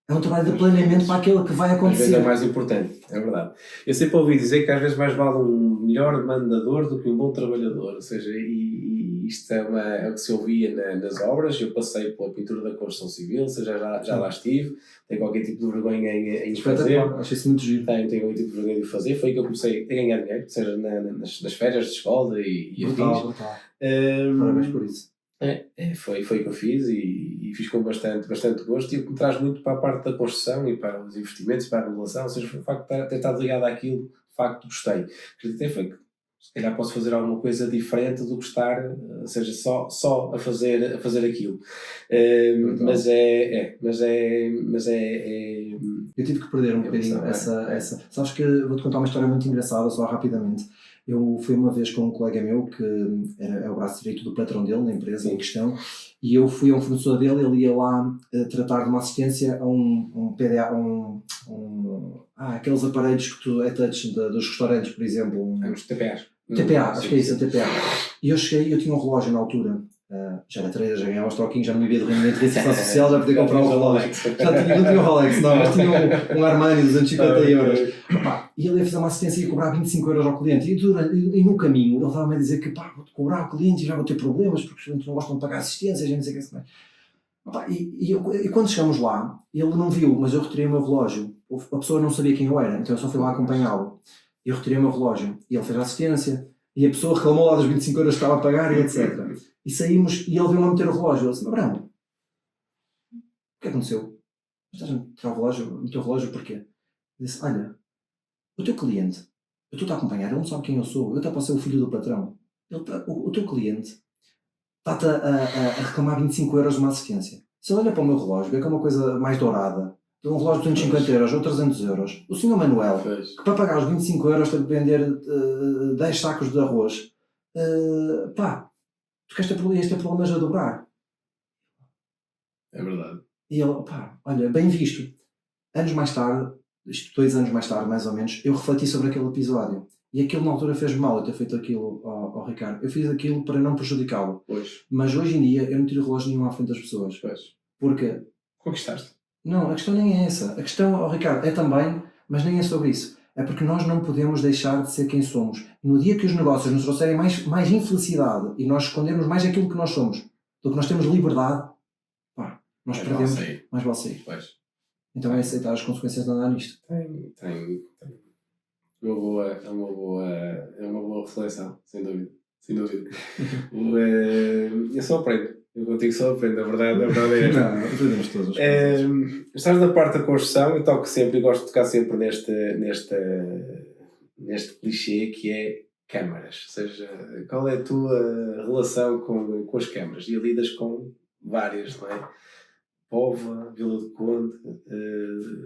[SPEAKER 2] é um trabalho de planeamento para aquele que vai acontecer.
[SPEAKER 1] Às vezes é mais importante, é verdade. Eu sempre ouvi dizer que às vezes mais vale um melhor mandador do que um bom trabalhador, ou seja, e isto é o que se ouvia nas obras. Eu passei pela pintura da construção civil, ou seja, já lá estive, tenho qualquer tipo de vergonha em fazer.
[SPEAKER 2] Acho isso muito giro.
[SPEAKER 1] Tenho qualquer tipo de vergonha de fazer, foi que eu comecei a ganhar dinheiro, seja nas férias de escola e
[SPEAKER 2] brutal. Parabéns por isso.
[SPEAKER 1] Foi o que eu fiz e fiz com bastante gosto, e o que me traz muito para a parte da construção e para os investimentos, para a regulação, ou seja, o facto de ter estado ligado àquilo, de facto gostei. Acreditei foi que se calhar posso fazer alguma coisa diferente do que estar, ou seja, só a fazer aquilo. Mas
[SPEAKER 2] eu tive que perder um bocadinho essa. Sabes que vou-te contar uma história muito engraçada, só rapidamente. Eu fui uma vez com um colega meu que é o braço direito do patrão dele na empresa em questão, e eu fui a um fornecedor dele. Ele ia lá tratar de uma assistência a um PDA, aqueles aparelhos que tu touch dos restaurantes, por exemplo.
[SPEAKER 1] Os TPAs.
[SPEAKER 2] TPA, acho que é isso, TPA. E eu cheguei, eu tinha um relógio na altura. Já era trader, já ganhava os troquinhos, já não vivia de rendimento de reinserção social, já podia comprar um relógio. Não tinha um Rolex, não, mas tinha um Armani de 250 euros. E ele ia fazer uma assistência e ia cobrar 25 euros ao cliente. E no caminho ele estava-me a dizer que vou-te cobrar ao cliente e já vou ter problemas porque os clientes não gostam de pagar assistências e não sei o que é. E quando chegamos lá, ele não viu, mas eu retirei o meu relógio. A pessoa não sabia quem eu era, então eu só fui lá acompanhá-lo. Eu retirei o meu relógio e ele fez a assistência. E a pessoa reclamou lá dos 25 euros que estava a pagar e etc. E saímos e ele veio lá meter o relógio. Ele disse: Abrão, o que aconteceu? Estás a meter o teu relógio porquê? Ele disse: olha, o teu cliente, eu estou-te a acompanhar, ele não sabe quem eu sou, eu estou a ser o filho do patrão. O teu cliente está-te a reclamar 25 euros de uma assistência. Se ele olha para o meu relógio, vê que é uma coisa mais dourada, um relógio de 250 euros ou 300 euros, o senhor Manuel, que para pagar os 25 euros tem de vender 10 sacos de arroz, tu queres ter problemas a dobrar.
[SPEAKER 1] É verdade.
[SPEAKER 2] E ele, olha, bem visto. Anos mais tarde, 2 anos mais tarde, mais ou menos, eu refleti sobre aquele episódio. E aquilo na altura fez-me mal eu ter feito aquilo ao Ricardo. Eu fiz aquilo para não prejudicá-lo. Mas hoje em dia eu não tiro relógio nenhum à frente das pessoas. Porque...
[SPEAKER 1] Conquistaste.
[SPEAKER 2] Não, a questão nem é essa. A questão, Ricardo, é também, mas nem é sobre isso. É porque nós não podemos deixar de ser quem somos. No dia que os negócios nos trouxerem mais infelicidade e nós escondermos mais aquilo que nós somos do que nós temos liberdade, nós perdemos. Mais vale sair. Então é aceitar as consequências de andar nisto.
[SPEAKER 1] Tem. É uma boa reflexão, sem dúvida. Eu só aprendo. Eu contigo só aprendo, a verdade é esta.
[SPEAKER 2] Não, aprendemos todas as coisas.
[SPEAKER 1] Estás na parte da construção, eu toco sempre e gosto de tocar sempre neste clichê que é câmaras. Ou seja, qual é a tua relação com as câmaras? E lidas com várias, não é? Póvoa, Vila do Conde,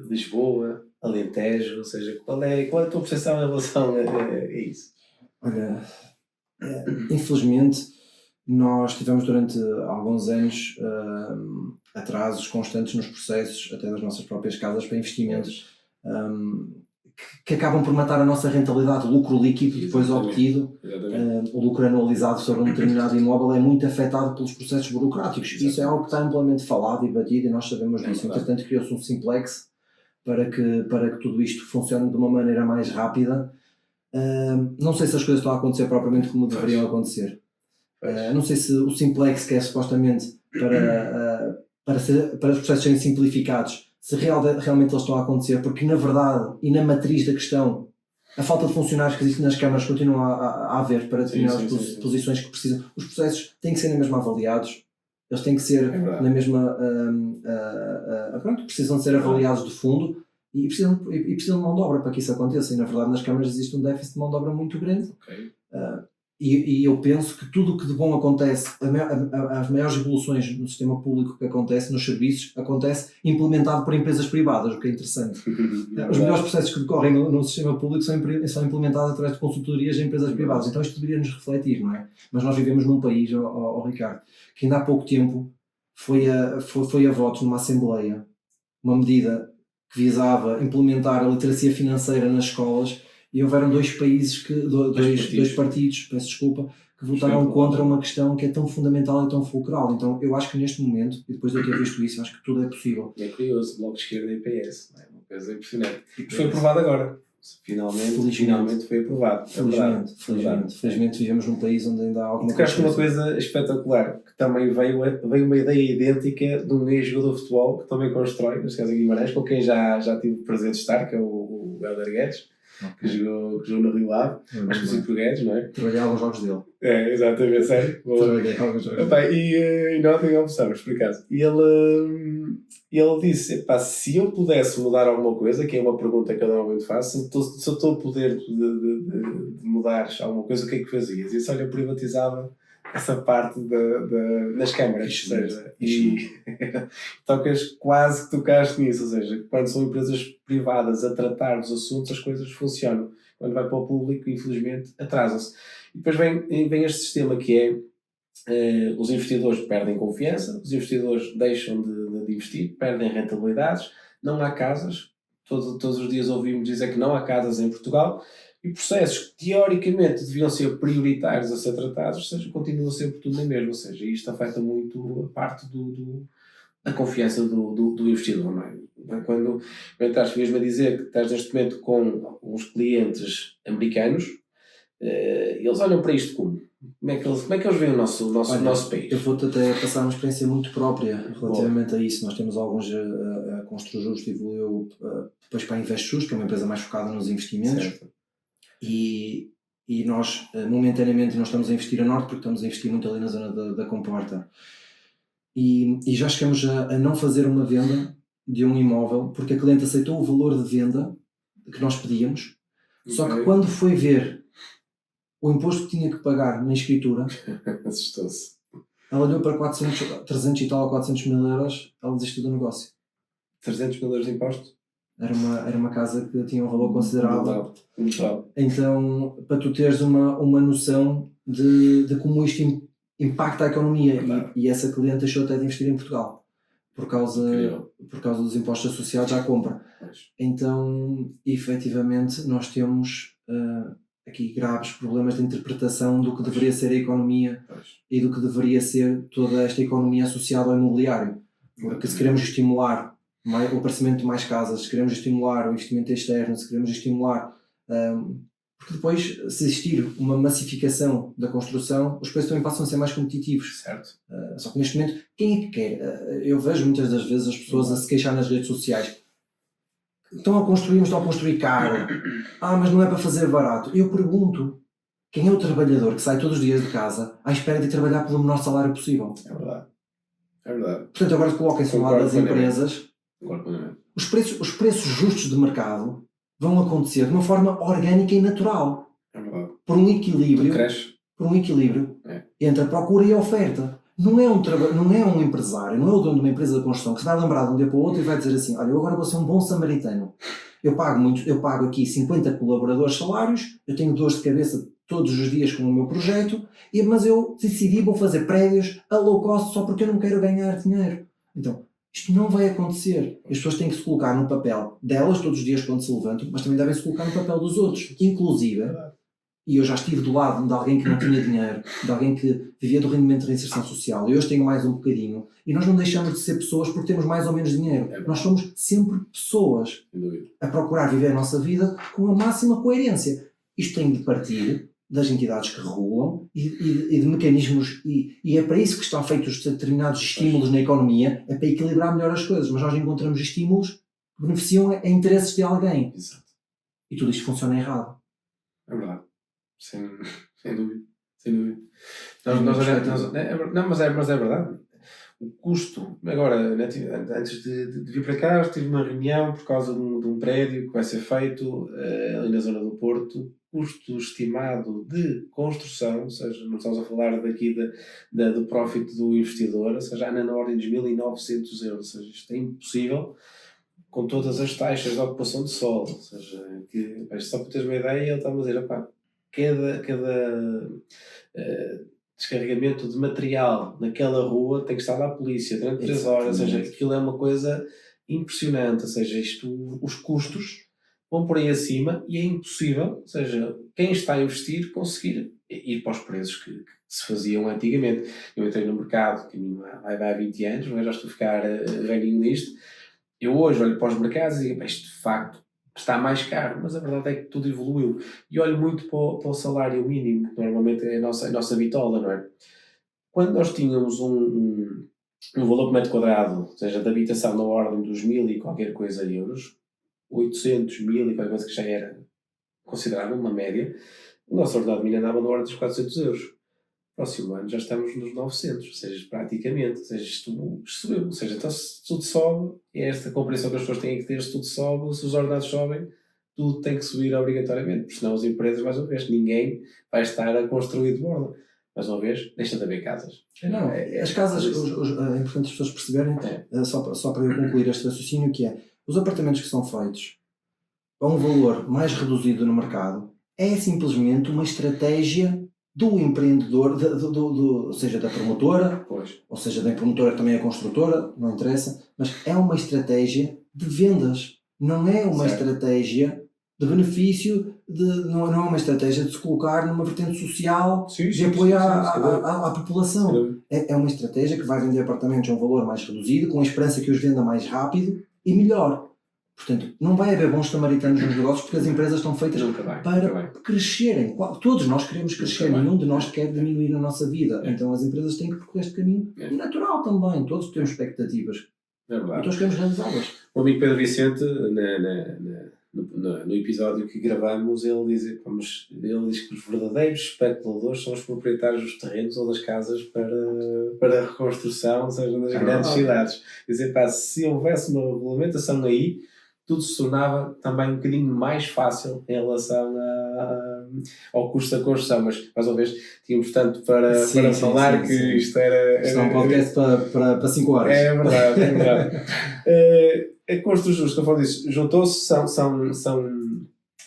[SPEAKER 1] Lisboa, Alentejo, ou seja, qual é a tua percepção em relação a isso?
[SPEAKER 2] Olha, infelizmente nós tivemos durante alguns anos atrasos constantes nos processos, até das nossas próprias casas, para investimentos que acabam por matar a nossa rentabilidade. O lucro líquido depois obtido, o lucro anualizado sobre um determinado imóvel é muito afetado pelos processos burocráticos. Isso é algo que está amplamente falado e batido e nós sabemos disso. Entretanto, criou-se um simplex para que tudo isto funcione de uma maneira mais rápida. Não sei se as coisas estão a acontecer propriamente como deveriam acontecer. Não sei se o simplex, que é supostamente para os processos serem simplificados, se realmente eles estão a acontecer, porque na verdade e na matriz da questão a falta de funcionários que existem nas câmaras continua a haver para determinadas posições que precisam. Os processos têm que ser na mesma avaliados, eles têm que ser na mesma precisam de ser avaliados de fundo e precisam de mão de obra para que isso aconteça. E na verdade nas câmaras existe um déficit de mão de obra muito grande. E eu penso que tudo o que de bom acontece, as maiores evoluções no sistema público que acontece, nos serviços, acontece implementado por empresas privadas, o que é interessante. Os melhores processos que decorrem no sistema público são implementados através de consultorias de empresas privadas. Então isto deveria nos refletir, não é? Mas nós vivemos num país, Ricardo, que ainda há pouco tempo foi a votos numa Assembleia uma medida que visava implementar a literacia financeira nas escolas e houveram dois partidos, peço desculpa, que votaram contra uma questão que é tão fundamental e tão fulcral. Então eu acho que neste momento, e depois de eu ter visto isso, acho que tudo é possível.
[SPEAKER 1] É curioso, Bloco de Esquerda e PS, não é? Uma coisa impressionante. Mas foi aprovado agora. Finalmente foi aprovado.
[SPEAKER 2] Felizmente vivemos num país onde ainda há alguma coisa.
[SPEAKER 1] Tocaste uma coisa espetacular, que também veio uma ideia idêntica de um ex-jogador de futebol que também constrói, neste caso em Guimarães, com quem já tive o prazer de estar, que é o Helder Guedes, que jogou no Rio Ave, acho que o Guedes, não é?
[SPEAKER 2] Trabalhei alguns jogos dele.
[SPEAKER 1] É, exatamente, sério.
[SPEAKER 2] Trabalhei alguns jogos
[SPEAKER 1] dele. E não tenho almoçamos, por acaso. E ele disse, se eu pudesse mudar alguma coisa, que é uma pergunta que eu normalmente faço, se eu estou a poder de mudar alguma coisa, o que é que fazias? E disse, olha, eu privatizava essa parte das câmaras, ou seja, e quase que tocaste nisso, ou seja, quando são empresas privadas a tratar dos assuntos, as coisas funcionam. Quando vai para o público, infelizmente, atrasam-se. E depois vem este sistema que é, os investidores perdem confiança, os investidores deixam de investir, perdem rentabilidades, não há casas, todos os dias ouvimos dizer que não há casas em Portugal, e processos que teoricamente deviam ser prioritários a ser tratados, ou seja, continuam sempre tudo na mesma, ou seja, isto afeta muito a parte da confiança do investidor, não é? Quando estás mesmo a dizer que estás neste momento com uns clientes americanos, eles olham para isto como é que eles veem o nosso país?
[SPEAKER 2] Eu vou-te até passar uma experiência muito própria relativamente a isso. Nós temos alguns, a Construjusto evoluiu depois para a InvestJust, que é uma empresa mais focada nos investimentos.
[SPEAKER 1] Certo.
[SPEAKER 2] E nós, momentaneamente, não estamos a investir a norte porque estamos a investir muito ali na zona da Comporta. E já chegamos a não fazer uma venda de um imóvel porque a cliente aceitou o valor de venda que nós pedíamos, só que quando foi ver o imposto que tinha que pagar na escritura,
[SPEAKER 1] assustou-se.
[SPEAKER 2] Ela olhou para 300 e tal ou 400 mil euros, ela desistiu do negócio.
[SPEAKER 1] 300 mil euros de imposto?
[SPEAKER 2] Era uma casa que tinha um valor considerável.
[SPEAKER 1] Muito.
[SPEAKER 2] Então, para tu teres uma noção de como isto impacta a economia, e essa cliente deixou até de investir em Portugal por causa dos impostos associados à compra. Então, efetivamente, nós temos aqui graves problemas de interpretação do que deveria ser a economia e do que deveria ser toda esta economia associada ao imobiliário. Porque se queremos estimular o aparecimento de mais casas, se queremos estimular o investimento externo, se queremos estimular... porque depois, se existir uma massificação da construção, os preços também passam a ser mais competitivos.
[SPEAKER 1] Certo.
[SPEAKER 2] Só que neste momento, quem é que quer? Eu vejo muitas das vezes as pessoas a se queixar nas redes sociais. Estão a construir caro. Mas não é para fazer barato. Eu pergunto, quem é o trabalhador que sai todos os dias de casa à espera de trabalhar pelo menor salário possível?
[SPEAKER 1] É verdade.
[SPEAKER 2] Portanto, agora coloquem-se ao lado das empresas. Os preços justos de mercado vão acontecer de uma forma orgânica e natural.
[SPEAKER 1] É verdade.
[SPEAKER 2] Por um equilíbrio entre a procura e a oferta. Não é um empresário, não é o dono de uma empresa de construção que se vai lembrar de um dia para o outro e vai dizer assim, olha, eu agora vou ser um bom samaritano. Eu pago aqui 50 colaboradores salários, eu tenho dores de cabeça todos os dias com o meu projeto, mas eu decidi vou fazer prédios a low cost só porque eu não quero ganhar dinheiro. Então, isto não vai acontecer. As pessoas têm que se colocar no papel delas todos os dias quando se levantam, mas também devem se colocar no papel dos outros. Inclusive, e eu já estive do lado de alguém que não tinha dinheiro, de alguém que vivia do rendimento de reinserção social, e hoje tenho mais um bocadinho, e nós não deixamos de ser pessoas porque temos mais ou menos dinheiro. Nós somos sempre pessoas a procurar viver a nossa vida com a máxima coerência. Isto tem de partir das entidades que regulam e de mecanismos, e é para isso que estão feitos determinados estímulos na economia, é para equilibrar melhor as coisas, mas nós encontramos estímulos que beneficiam a interesses de alguém.
[SPEAKER 1] Exato.
[SPEAKER 2] E tudo isto funciona errado.
[SPEAKER 1] É verdade. Sem dúvida. Mas é verdade. O custo, agora, antes de vir para cá, tive uma reunião por causa de um prédio que vai ser feito ali na zona do Porto. Custo estimado de construção, ou seja, não estamos a falar daqui do profit do investidor, ou seja, anda na ordem dos 1.900 euros, ou seja, isto é impossível com todas as taxas de ocupação de solo, ou seja, só para teres uma ideia, ele estava a dizer, cada descarregamento de material naquela rua tem que estar lá a polícia durante 3 horas, ou seja, aquilo é uma coisa impressionante, ou seja, os custos vão por aí acima e é impossível, ou seja, quem está a investir conseguir ir para os preços que se faziam antigamente. Eu entrei no mercado, que vai há 20 anos, mas já estou a ficar velhinho nisto. Eu hoje olho para os mercados e digo, isto de facto está mais caro, mas a verdade é que tudo evoluiu. E olho muito para o salário mínimo, que normalmente é a nossa bitola, não é? Quando nós tínhamos um valor por metro quadrado, ou seja, de habitação na ordem dos 1000 e qualquer coisa euros, 800, 1000 e qualquer coisa que já era considerável, uma média, o nosso ordenado mínimo andava na ordem dos 400 euros. Próximo ano já estamos nos 900, ou seja, praticamente, ou seja, isto subiu, ou seja, então se tudo sobe, é esta compreensão que as pessoas têm que ter, se tudo sobe, se os ordenados sobem, tudo tem que subir obrigatoriamente, porque senão as empresas, mais uma vez, ninguém vai estar a construir de borda. Mais uma vez, deixa de haver casas.
[SPEAKER 2] Não, as casas, é importante as pessoas perceberem, só para eu concluir este raciocínio, que é, os apartamentos que são feitos a um valor mais reduzido no mercado, é simplesmente uma estratégia do empreendedor, ou seja, da promotora, ou seja, da promotora que também é construtora, não interessa, mas é uma estratégia de vendas, não é uma estratégia de benefício, não é uma estratégia de se colocar numa vertente social de apoio à população. É uma estratégia que vai vender apartamentos a um valor mais reduzido, com a esperança que os venda mais rápido e melhor. Portanto, não vai haver bons samaritanos nos negócios porque as empresas estão feitas para crescerem. Todos nós queremos crescer, nenhum de nós quer diminuir a nossa vida. Então as empresas têm que percorrer este caminho natural também. Todos temos expectativas.
[SPEAKER 1] É verdade.
[SPEAKER 2] E todos queremos realizá-las.
[SPEAKER 1] O amigo Pedro Vicente, no episódio que gravamos, ele diz que os verdadeiros especuladores são os proprietários dos terrenos ou das casas para a reconstrução, ou seja, nas grandes cidades. Dizer, se houvesse uma regulamentação aí, tudo se tornava também um bocadinho mais fácil em relação ao custo da construção, mas mais uma vez tínhamos tanto para falar que isto era...
[SPEAKER 2] Isto é um podcast para 5 horas.
[SPEAKER 1] É verdade, é verdade. A Constru Justo, como eu disse, juntou-se, são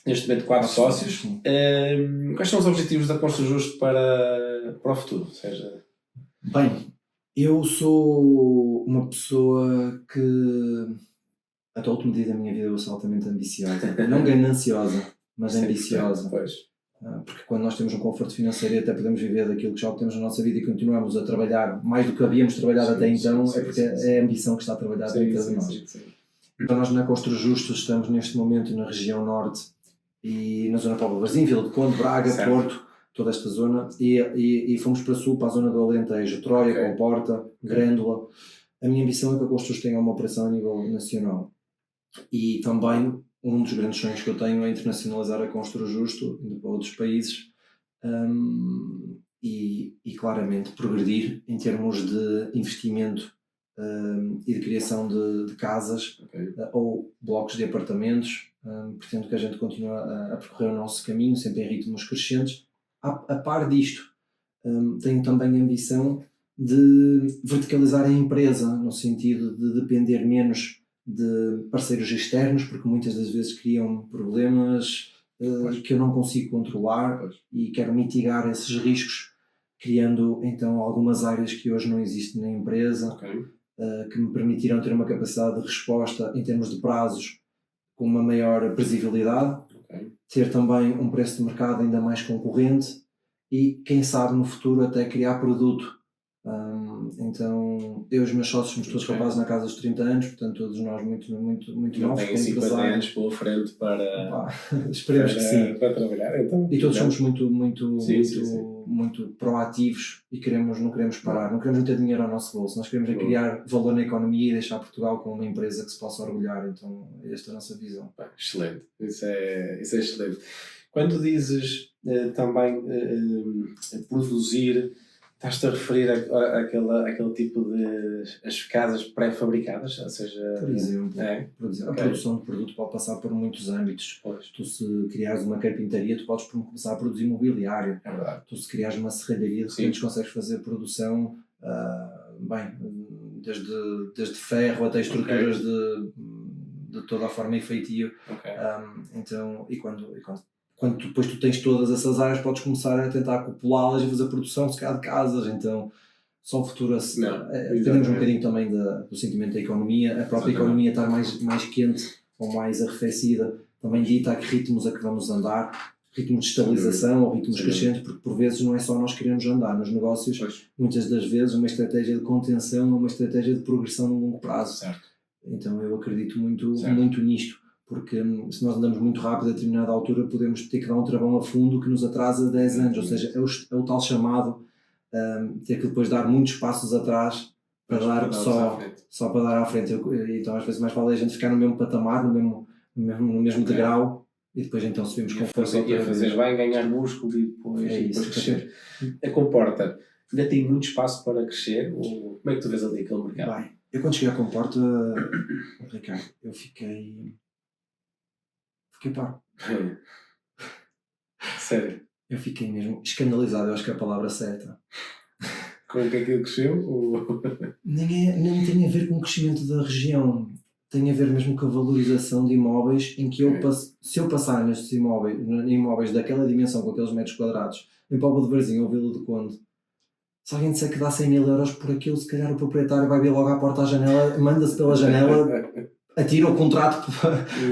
[SPEAKER 1] neste momento 4 sócios. Quais são os objetivos da Constru Justo para o futuro? Ou seja...
[SPEAKER 2] Bem, eu sou uma pessoa que... Até o último dia da minha vida eu sou altamente ambiciosa. Não gananciosa, mas ambiciosa. Porque quando nós temos um conforto financeiro e até podemos viver daquilo que já obtemos na nossa vida e continuamos a trabalhar mais do que havíamos trabalhado até então, é porque é a ambição que está a trabalhar dentro de nós. Então nós na Constru Justo estamos neste momento na região norte e na zona Póvoa de Varzim, Vila de Conde, Braga, Porto, toda esta zona, e fomos para sul, para a zona do Alentejo, Troia, Comporta, Grândola. A minha ambição é que a Constru Justo tenha uma operação a nível nacional. E também um dos grandes sonhos que eu tenho é internacionalizar a Constru Justo indo para outros países e claramente progredir em termos de investimento e de criação de casas ou blocos de apartamentos. Pretendo que a gente continue a percorrer o nosso caminho sempre em ritmos crescentes. A par disto, tenho também a ambição de verticalizar a empresa no sentido de depender menos de parceiros externos, porque muitas das vezes criam problemas que eu não consigo controlar e quero mitigar esses riscos, criando então algumas áreas que hoje não existem na empresa, que me permitirão ter uma capacidade de resposta em termos de prazos com uma maior previsibilidade, ter também um preço de mercado ainda mais concorrente e, quem sabe, no futuro até criar produto. Então, eu e os meus sócios somos todos rapazes na casa dos 30 anos, portanto todos nós muito novos.
[SPEAKER 1] Não têm 50 anos pela frente para...
[SPEAKER 2] esperemos que sim.
[SPEAKER 1] Para trabalhar. Então,
[SPEAKER 2] e todos somos muito proativos e não queremos parar, não queremos meter dinheiro ao nosso bolso, nós queremos criar valor na economia e deixar Portugal com uma empresa que se possa orgulhar. Então esta é a nossa visão.
[SPEAKER 1] Excelente, isso é excelente. Quando dizes também produzir, estás-te a referir àquele tipo de as casas pré-fabricadas, ou seja...
[SPEAKER 2] Por exemplo, a produção de produto pode passar por muitos âmbitos. Tu, se criares uma carpintaria, tu podes começar a produzir mobiliário. Tu, se criares uma serralharia, de repente consegues fazer produção, desde ferro até estruturas de toda a forma e feitio. Então, quando depois tu tens todas essas áreas, podes começar a tentar acoplá-las e fazer produção, se calhar, de casas. Então, só o futuro
[SPEAKER 1] Não,
[SPEAKER 2] dependemos um bocadinho também do sentimento da economia, a própria economia estar mais quente ou mais arrefecida também dita a que ritmos a que vamos andar, ritmos de estabilização ou ritmos crescentes, porque por vezes não é só nós queremos andar nos negócios, muitas das vezes uma estratégia de contenção ou uma estratégia de progressão no longo prazo.
[SPEAKER 1] Certo.
[SPEAKER 2] Então eu acredito muito nisto, porque se nós andamos muito rápido a determinada altura podemos ter que dar um travão a fundo que nos atrasa 10 anos, ou seja, é o tal chamado ter que depois dar muitos passos atrás para dar só para dar à frente. Então às vezes mais vale a gente ficar no mesmo patamar, no mesmo degrau, e depois então subimos com força.
[SPEAKER 1] E a fazer bem, ganhar músculo e depois, depois crescer. A Comporta ainda tem muito espaço para crescer? Ou como é que tu vês ali aquele mercado?
[SPEAKER 2] Bem, eu quando cheguei à Comporta, Ricardo, eu fiquei pá.
[SPEAKER 1] Sério?
[SPEAKER 2] Eu fiquei mesmo escandalizado, eu acho que é a palavra certa.
[SPEAKER 1] Com o que aquilo cresceu?
[SPEAKER 2] Nem tem a ver com o crescimento da região, tem a ver mesmo com a valorização de imóveis, em que se eu passar nestes imóveis daquela dimensão, com aqueles metros quadrados, em Póvoa de Varzim ou Vila do Conde, se alguém disser que dá 100 mil euros por aquilo, se calhar o proprietário vai vir logo à porta à janela, manda-se pela janela, atira o contrato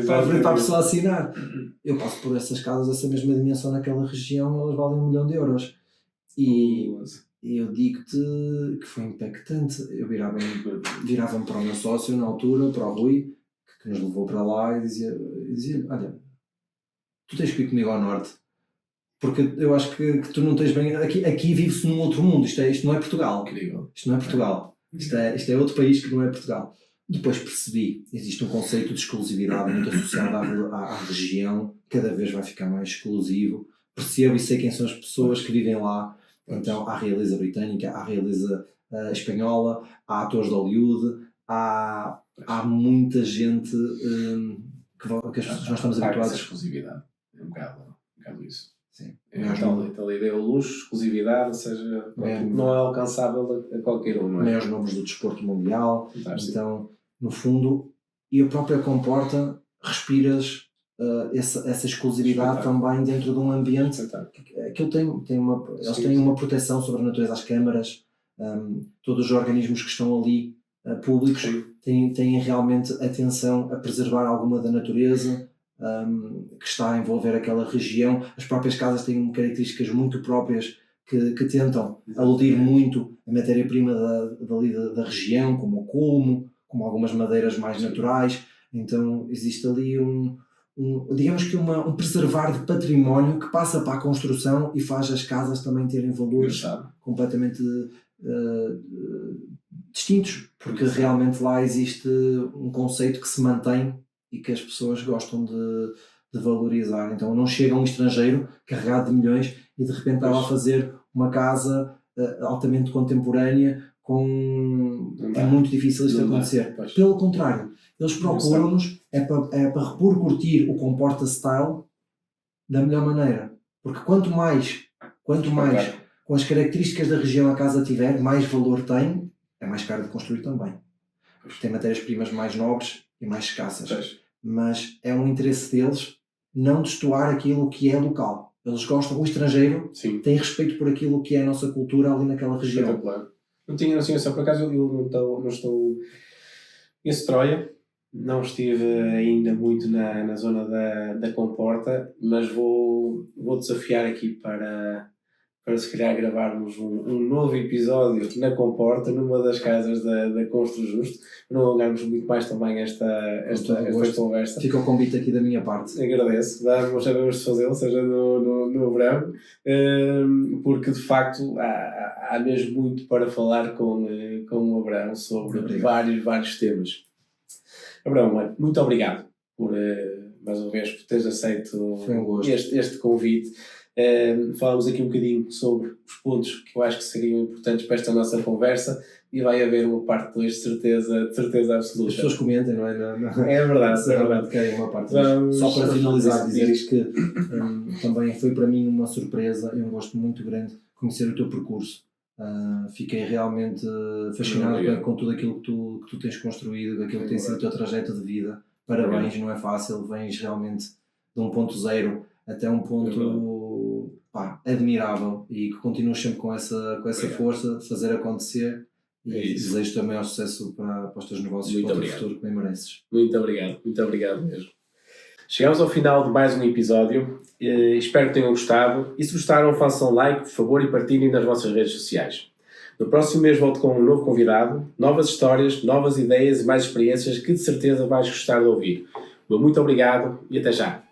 [SPEAKER 2] para a pessoa assinar. Eu passo por essas casas dessa mesma dimensão naquela região e elas valem 1 milhão de euros. E eu digo-te que foi impactante. Eu virava-me para o meu sócio na altura, para o Rui, que nos levou para lá, e dizia olha, tu tens que ir comigo ao norte, porque eu acho que tu não tens bem... Aqui vive-se num outro mundo, isto não é Portugal.
[SPEAKER 1] Incrível.
[SPEAKER 2] Isto não é Portugal. Isto é outro país que não é Portugal. Depois percebi, existe um conceito de exclusividade muito associado à região, cada vez vai ficar mais exclusivo. Percebo e sei quem são as pessoas que vivem lá. Então há a realeza britânica, há a realeza espanhola, há atores de Hollywood, há muita gente que nós estamos habituados.
[SPEAKER 1] A exclusividade, é um bocado isso.
[SPEAKER 2] Sim.
[SPEAKER 1] Então a ideia é o luxo, exclusividade, ou seja, não é alcançável a qualquer um, não é?
[SPEAKER 2] Maiores nomes do desporto mundial.
[SPEAKER 1] Fantástico.
[SPEAKER 2] Então, no fundo, e a própria Comporta, respiras essa exclusividade também dentro de um ambiente que eles têm uma proteção sobre a natureza, as câmaras, todos os organismos que estão ali públicos têm realmente atenção a preservar alguma da natureza que está a envolver aquela região. As próprias casas têm características muito próprias que tentam aludir muito a matéria-prima da região, como o culmo, como algumas madeiras mais naturais. Então existe ali digamos que um preservar de património que passa para a construção e faz as casas também terem valores completamente distintos, porque realmente lá existe um conceito que se mantém e que as pessoas gostam de valorizar. Então não chega um estrangeiro carregado de milhões e de repente está a fazer uma casa altamente contemporânea é muito difícil isto acontecer. Pelo contrário, eles procuram-nos para repercutir o Comporta Style da melhor maneira, porque quanto mais com as características da região a casa tiver, mais valor tem, é mais caro de construir também, porque tem matérias-primas mais nobres e mais escassas. Mas é um interesse deles não destoar aquilo que é local. Eles gostam, o estrangeiro tem respeito por aquilo que é a nossa cultura ali naquela região.
[SPEAKER 1] Não tinha noção, só por acaso eu não estou em Troia, não estive ainda muito na zona da Comporta, mas vou desafiar aqui para se calhar gravarmos um novo episódio na Comporta, numa das casas da Constru Justo, para não alongarmos muito mais também esta conversa.
[SPEAKER 2] Fica o convite aqui da minha parte.
[SPEAKER 1] Agradeço, sabemos fazê-lo, seja no verão, porque de facto há mesmo muito para falar com o Abrão sobre vários temas. Abrão, muito obrigado por mais uma vez por teres aceito este convite. Falamos aqui um bocadinho sobre os pontos que eu acho que seriam importantes para esta nossa conversa e vai haver uma parte 2 de certeza absoluta.
[SPEAKER 2] As pessoas comentem, não é?
[SPEAKER 1] É verdade.
[SPEAKER 2] Querem uma parte 2. Só para finalizar, dizer que também foi para mim uma surpresa e um gosto muito grande conhecer o teu percurso. Fiquei realmente fascinado com tudo aquilo que tu tens construído, aquilo que tem sido o teu trajeto de vida. Parabéns, não é fácil, vens realmente de um ponto zero até um ponto trabalho admirável e que continuas sempre com essa força, fazer acontecer. E desejo também ao sucesso para os teus negócios e para o teu futuro que bem mereces.
[SPEAKER 1] Muito obrigado mesmo. Chegamos ao final de mais um episódio. Espero que tenham gostado. E se gostaram, façam like, por favor, e partilhem nas vossas redes sociais. No próximo mês volto com um novo convidado, novas histórias, novas ideias e mais experiências que de certeza vais gostar de ouvir. Muito obrigado e até já.